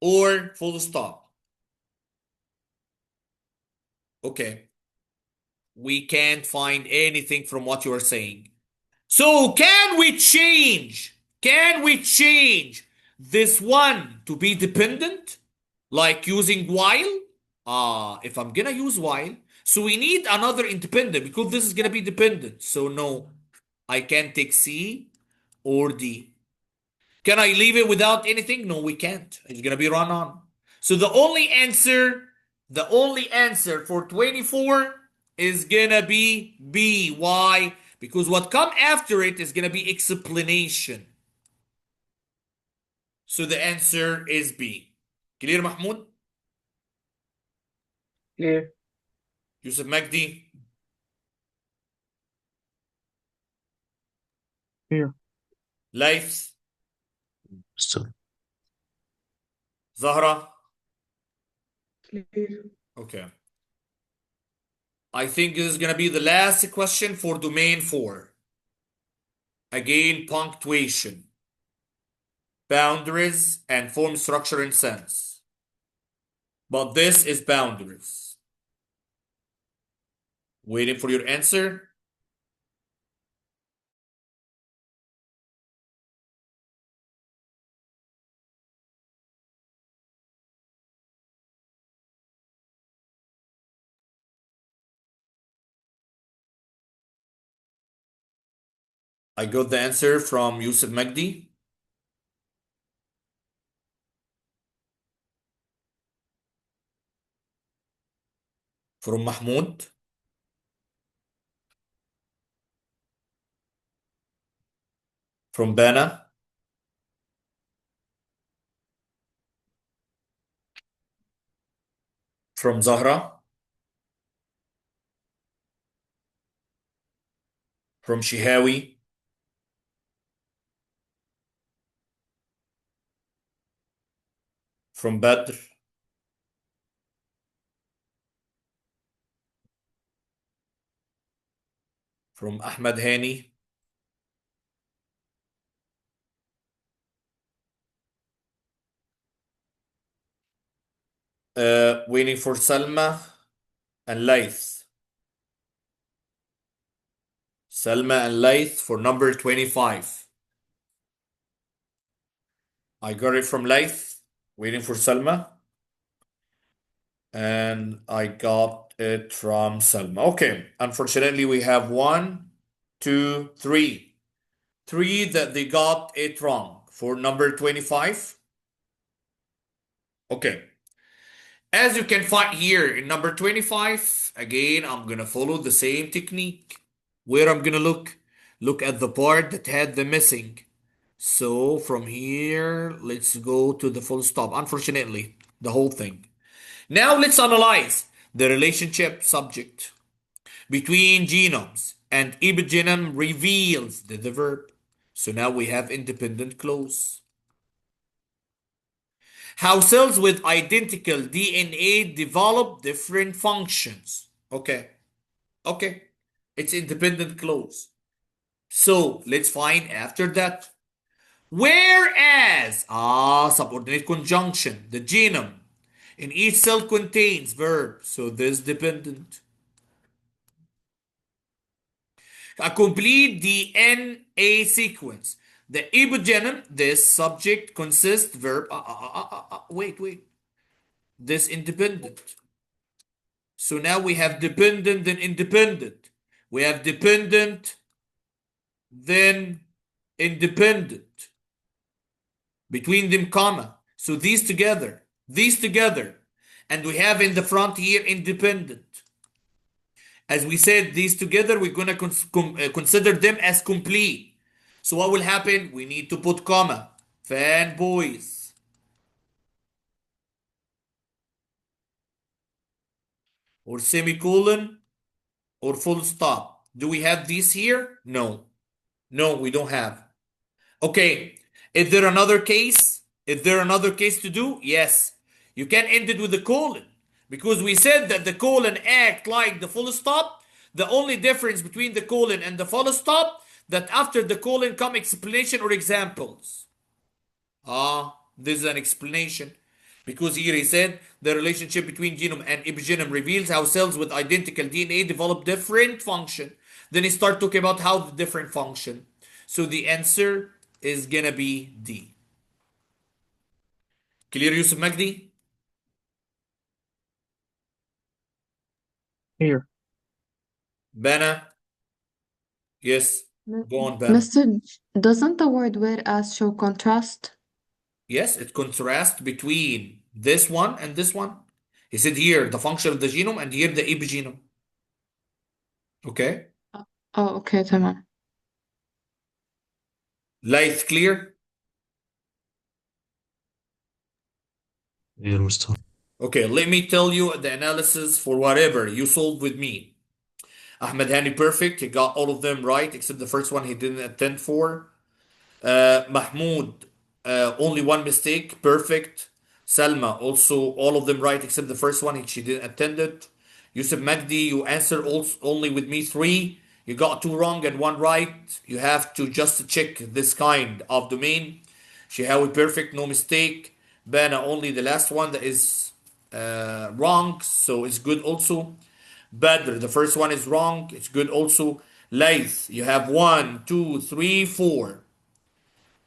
or full stop. Okay. We can't find anything from what you are saying. So can we change? Can we change this one to be dependent? Like using while? If I'm gonna use while, so we need another independent because this is gonna be dependent. So no, I can't take C or D. Can I leave it without anything? No, we can't. It's gonna be run on. So the only answer for 24 is gonna be B. Why? Because what come after it is gonna be explanation. So the answer is B. Clear, Mahmoud? Clear. Yusuf Magdi? Here. Laif? Mister. Zahra? Clear. Okay. I think this is gonna be the last question for domain 4. Again, punctuation, boundaries, and form, structure, and sense. But this is boundaries. Waiting for your answer. I got the answer from Yusuf Magdi. From Mahmoud. From Bana. From Zahra. From Shihawi. From Badr. From Ahmed Hani. Waiting for Salma and Laith. Salma and Laith for number 25. I got it from Laith. Waiting for Salma. And I got it from Salma. Okay. Unfortunately, we have 1, 2, 3. 3 that they got it wrong for number 25. Okay. As you can find here in number 25, again, I'm going to follow the same technique. Where I'm going to look at the part that had the missing. So from here, let's go to the full stop. Unfortunately, the whole thing. Now let's analyze the relationship subject between genomes and epigenome reveals the verb. So now we have independent clause. How cells with identical DNA develop different functions. Okay. It's independent clause. So let's find after that. Whereas, subordinate conjunction, the genome in each cell contains verb. So this dependent. A complete DNA sequence. The epigenome, this subject consists verb. Wait. This independent. So now we have dependent and independent. We have dependent, then independent. Between them, comma. So these together. And we have in the front here independent. As we said, these together, we're going to consider them as complete. So what will happen? We need to put comma. Fanboys. Or semicolon. Or full stop. Do we have these here? No. No, we don't have. Okay. Is there another case? To do? Yes. You can end it with a colon. Because we said that the colon act like the full stop. The only difference between the colon and the full stop, that after the colon come explanation or examples. This is an explanation. Because here he said the relationship between genome and epigenome reveals how cells with identical DNA develop different function. Then he start talking about how the different function. So the answer is gonna be D. Clear, Yusuf Magdi? Here. Bana? Yes. Go on, Bana. Mr. Doesn't the word whereas show contrast? Yes, it contrasts between this one and this one. He said here the function of the genome and here the epigenome. Okay? Oh, okay, تمام. Light clear? Yeah, Mr. Okay, let me tell you the analysis for whatever you solved with me. Ahmed Hani, perfect. He got all of them right except the first one he didn't attend for. Mahmoud, only one mistake. Perfect. Salma, also all of them right except the first one. She didn't attend it. Yusuf Magdi, you answered also only with me 3. You got 2 wrong and 1 right. You have to just check this kind of domain. Shehawi, perfect, no mistake. Bana, only the last one that is wrong, so it's good also. Badr, the first one is wrong, it's good also. Laith, you have 1, 2, 3, 4.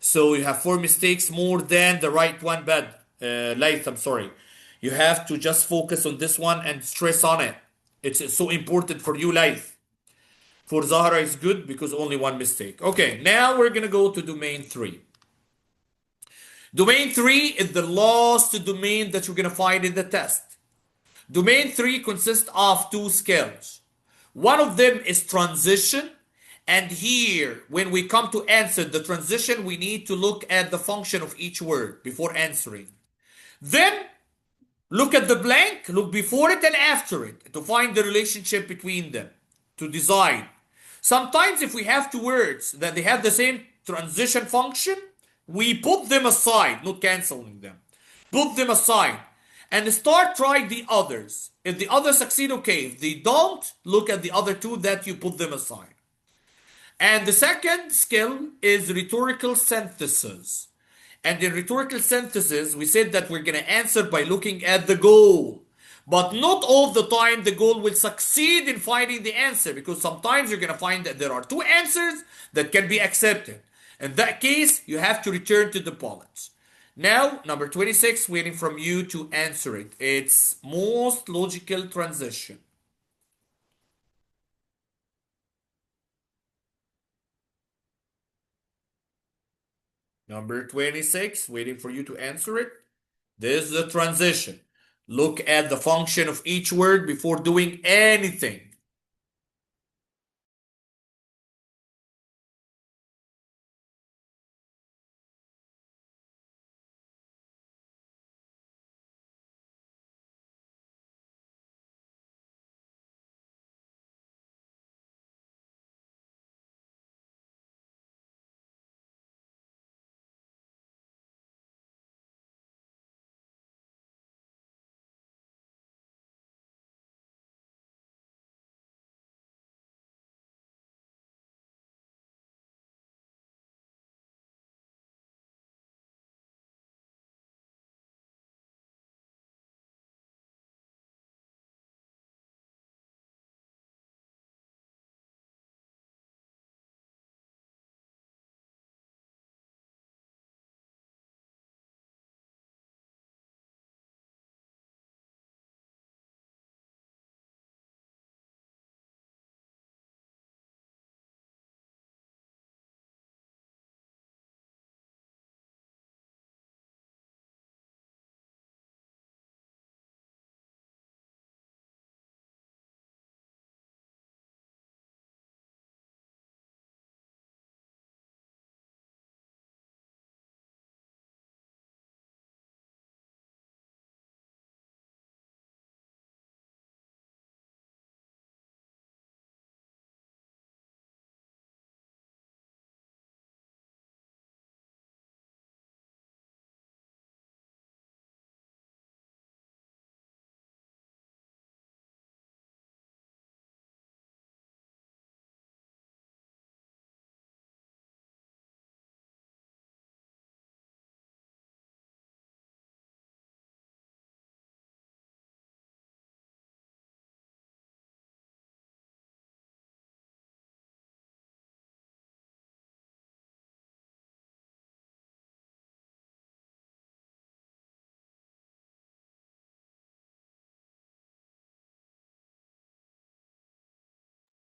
So you have 4 mistakes more than the right one, Laith, I'm sorry. You have to just focus on this one and stress on it. It's so important for you, Laith. For Zahra, it's good because only 1 mistake. Okay, now we're going to go to domain 3. Domain 3 is the last domain that you're going to find in the test. Domain 3 consists of 2 scales. One of them is transition. And here, when we come to answer the transition, we need to look at the function of each word before answering. Then, look at the blank, look before it and after it to find the relationship between them, to decide. Sometimes if we have 2 words that they have the same transition function, we put them aside, not canceling them. Put them aside and start trying the others. If the others succeed, okay. If they don't, look at the other 2 that you put them aside. And the second skill is rhetorical synthesis. And in rhetorical synthesis, we said that we're going to answer by looking at the goal. But not all the time the goal will succeed in finding the answer, because sometimes you're going to find that there are two answers that can be accepted. In that case, you have to return to the bullets. Now, number 26, waiting from you to answer it. It's most logical transition. Number 26, waiting for you to answer it. This is the transition. Look at the function of each word before doing anything.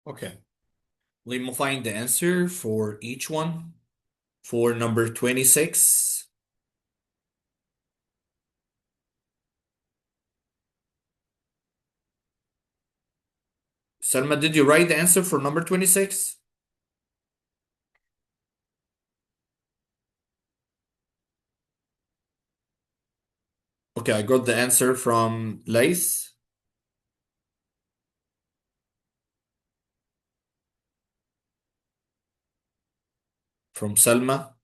Okay. Let me find the answer for each one. For number 26. Selma, did you write the answer for number 26? Okay, I got the answer from Lace, from Selma,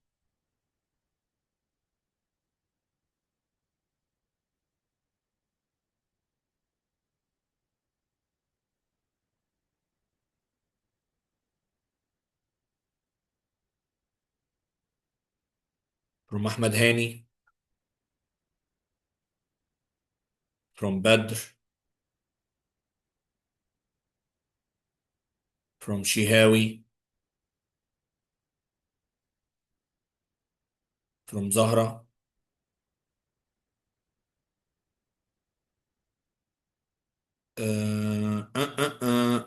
from Ahmed Hani, from Badr, from Shihawi, from Zahra,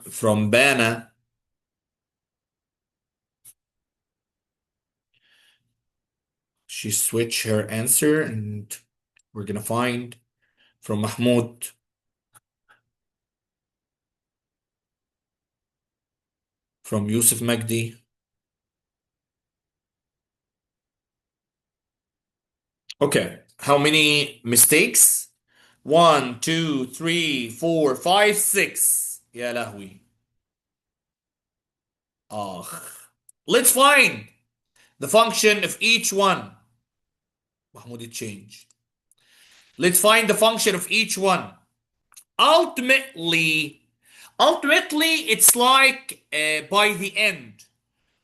from Bana. She switched her answer, and we're gonna find from Mahmoud, from Yusuf Magdi. Okay, how many mistakes? 1, 2, 3, 4, 5, 6. يا لهوي. Let's find the function of each one. Mahmoud, it changed. Let's find the function of each one. Ultimately, it's like by the end.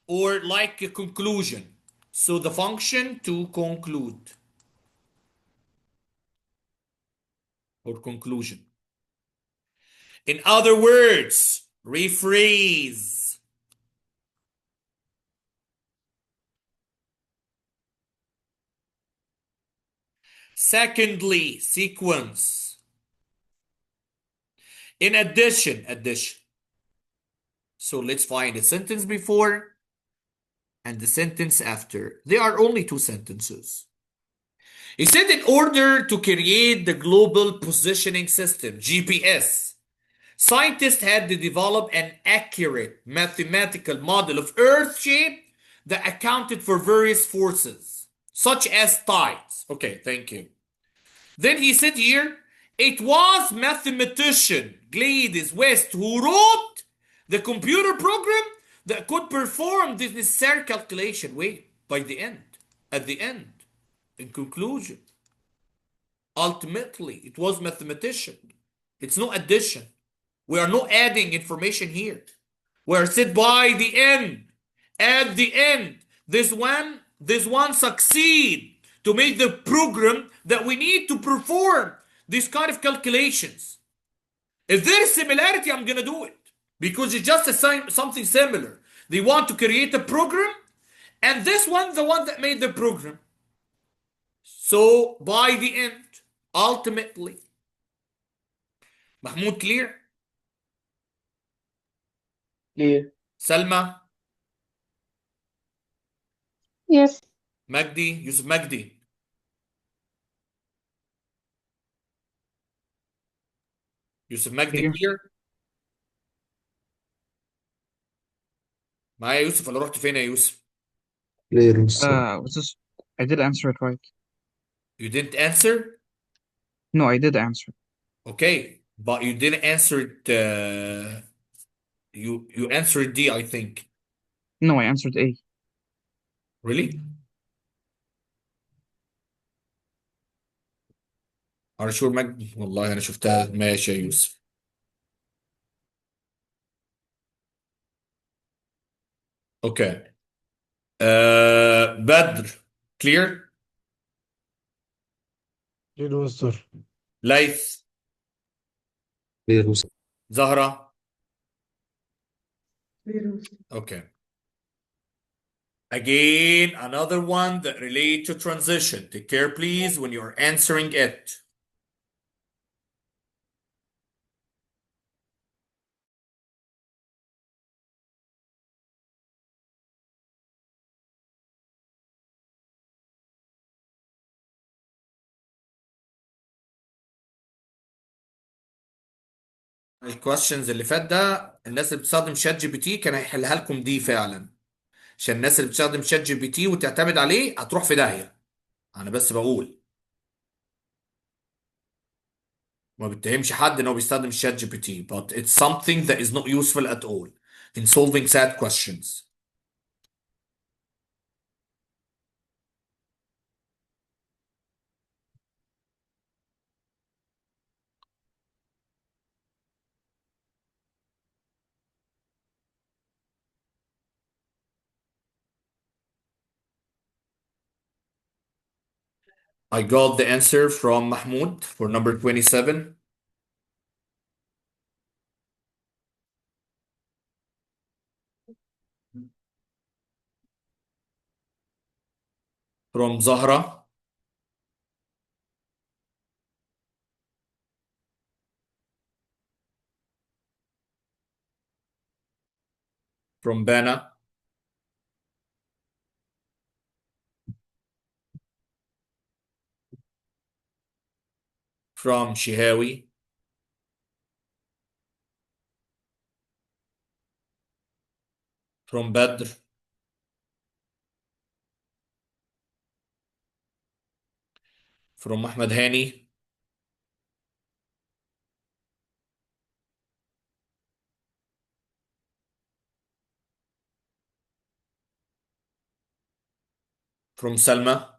or like a conclusion. So the function to conclude or conclusion. In other words, rephrase. Secondly, sequence. In addition, addition. So let's find the sentence before and the sentence after. There are only two sentences. He said in order to create the global positioning system, GPS, scientists had to develop an accurate mathematical model of Earth shape that accounted for various forces, such as tides. Okay, thank you. Then he said here, it was mathematician Gladys West who wrote the computer program that could perform this necessary calculation. Wait, by the end, at the end, in conclusion, ultimately, it was mathematician. It's no addition. We are not adding information here. We are said by the end, at the end, this one succeed to make the program that we need to perform this kind of calculations. If there is similarity, I'm gonna do it because it's just something similar. They want to create a program, and this one, the one that made the program. So by the end, ultimately, Mahmoud, clear? Clear. Salma, Yes. Magdi, Yusuf Magdi. Yusuf Magdi Clear. clear؟ معايا يا يوسف ولا رحت فين يا يوسف؟ Clear, Mr. Was this? I did answer it right. You didn't answer? No, I did answer. Okay, but you didn't answer it. You answered D, I think. No, I answered A. Really? Are you sure مجدي؟ والله أنا شفتها. ماشي يا يوسف. Okay. بدر clear؟ Clear, Mr. ليث، Clear, Mr. زهرة. Okay. Again, another one that relate to transition. Take care, please, when you're answering it. الكويشنز اللي فات ده الناس اللي بتستخدم شات جي بي تي كان هيحلها لكم دي فعلا، عشان الناس اللي بتستخدم شات جي بي تي وتعتمد عليه هتروح في داهية. انا بس بقول ما بتهمش حد ان هو بيستخدم شات جي بي تي but it's something that is not useful at all in solving sad questions. I got the answer from Mahmoud for number 27. From Zahra. From Bana. From Shihawi. From Badr. From Ahmed Hani. From Salma.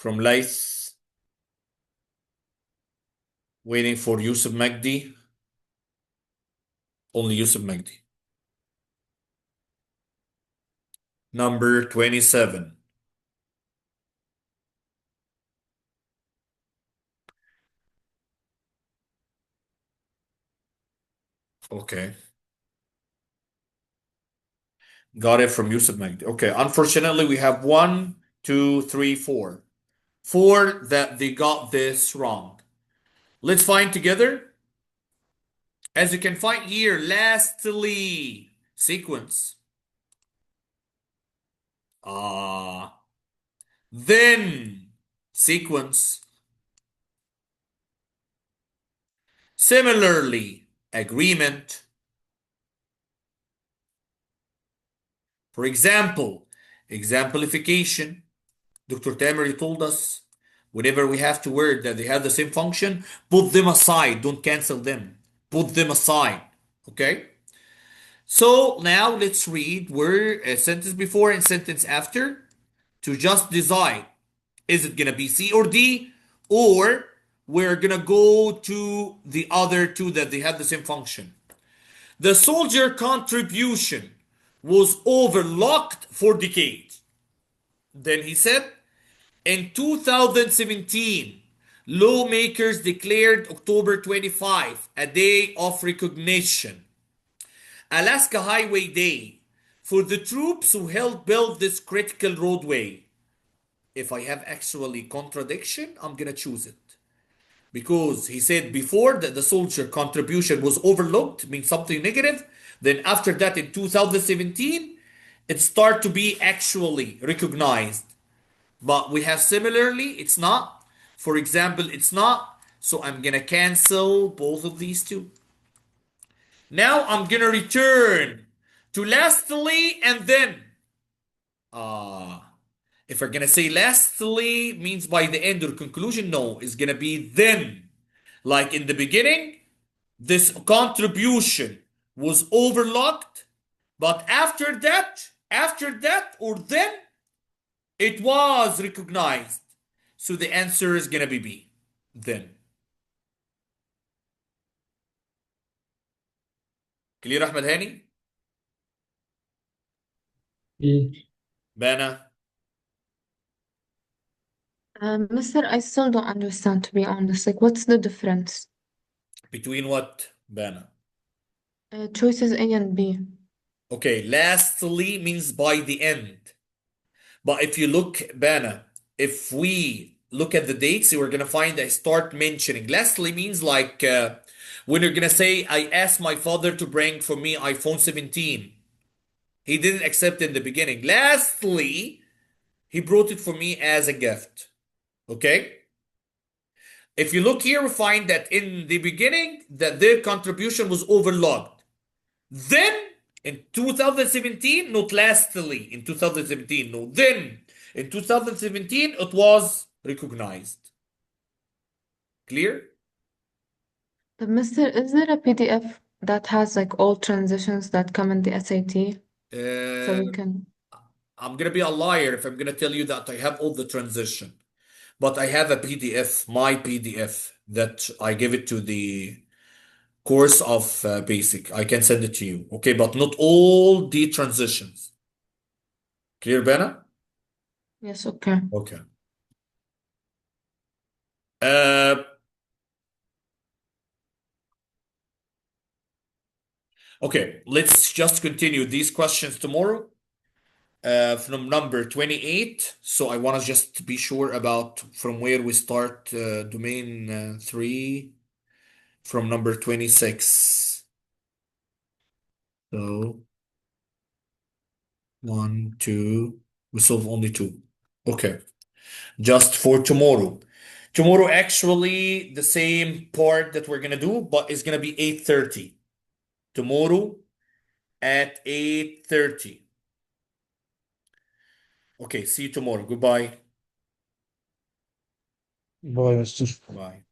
From Laith. Waiting for Yusuf Magdi. Only Yusuf Magdi. Number 27. Okay. Got it from Yusuf Magdi. Okay. Unfortunately, we have 1, 2, 3, 4. 4 that they got this wrong. Let's find together. As you can find here, lastly, sequence. Then, sequence. Similarly, agreement. For example, exemplification. Dr. Tamer told us whenever we have two words that they have the same function, put them aside. Don't cancel them. Put them aside. Okay? So now let's read word a sentence before and sentence after to just decide. Is it gonna be C or D? Or we're gonna go to the other two that they have the same function. The soldier contribution was overlooked for decades. Then he said, in 2017, lawmakers declared October 25 a day of recognition, Alaska Highway Day, for the troops who helped build this critical roadway. If I have actually contradiction, I'm gonna choose it. Because he said before that the soldier contribution was overlooked, means something negative. Then after that in 2017, it start to be actually recognized. But we have similarly, it's not. For example, it's not. So I'm gonna cancel both of these two. Now I'm gonna return to lastly and then. If we're gonna say lastly means by the end or conclusion, no, it's gonna be then. Like in the beginning, this contribution was overlooked, but after that, or then, it was recognized. So the answer is gonna be B. Then. Clear, Ahmed Hani? Bana? Mister, I still don't understand, to be honest. Like, what's the difference? Between what, Bana? Choices A and B. Okay, lastly means by the end. But if you look, Bana, if we look at the dates, we're gonna find I start mentioning. Lastly means like when you're gonna say, I asked my father to bring for me iPhone 17. He didn't accept in the beginning. Lastly, he brought it for me as a gift. Okay? If you look here, we find that in the beginning, that their contribution was overlooked. Then, in 2017, not lastly, in 2017, no, then, in 2017, it was recognized. Clear? But Mister, is there a PDF that has like all transitions that come in the SAT? So we can. I'm gonna be a liar if I'm gonna tell you that I have all the transition. But I have a PDF, my PDF, that I give it to the course of basic. I can send it to you. Okay, but not all the transitions. Clear, Bena? Yes, okay. Okay. Uh, okay, let's just continue these questions tomorrow from number 28. So I want to just be sure about from where we start domain 3 from number 26. So 1, 2, we solve only 2. Okay, just for tomorrow. Tomorrow, actually, the same part that we're gonna do, but it's gonna be 8:30. Tomorrow at 8:30. Okay, see you tomorrow. Goodbye. Bye, Mister. Bye.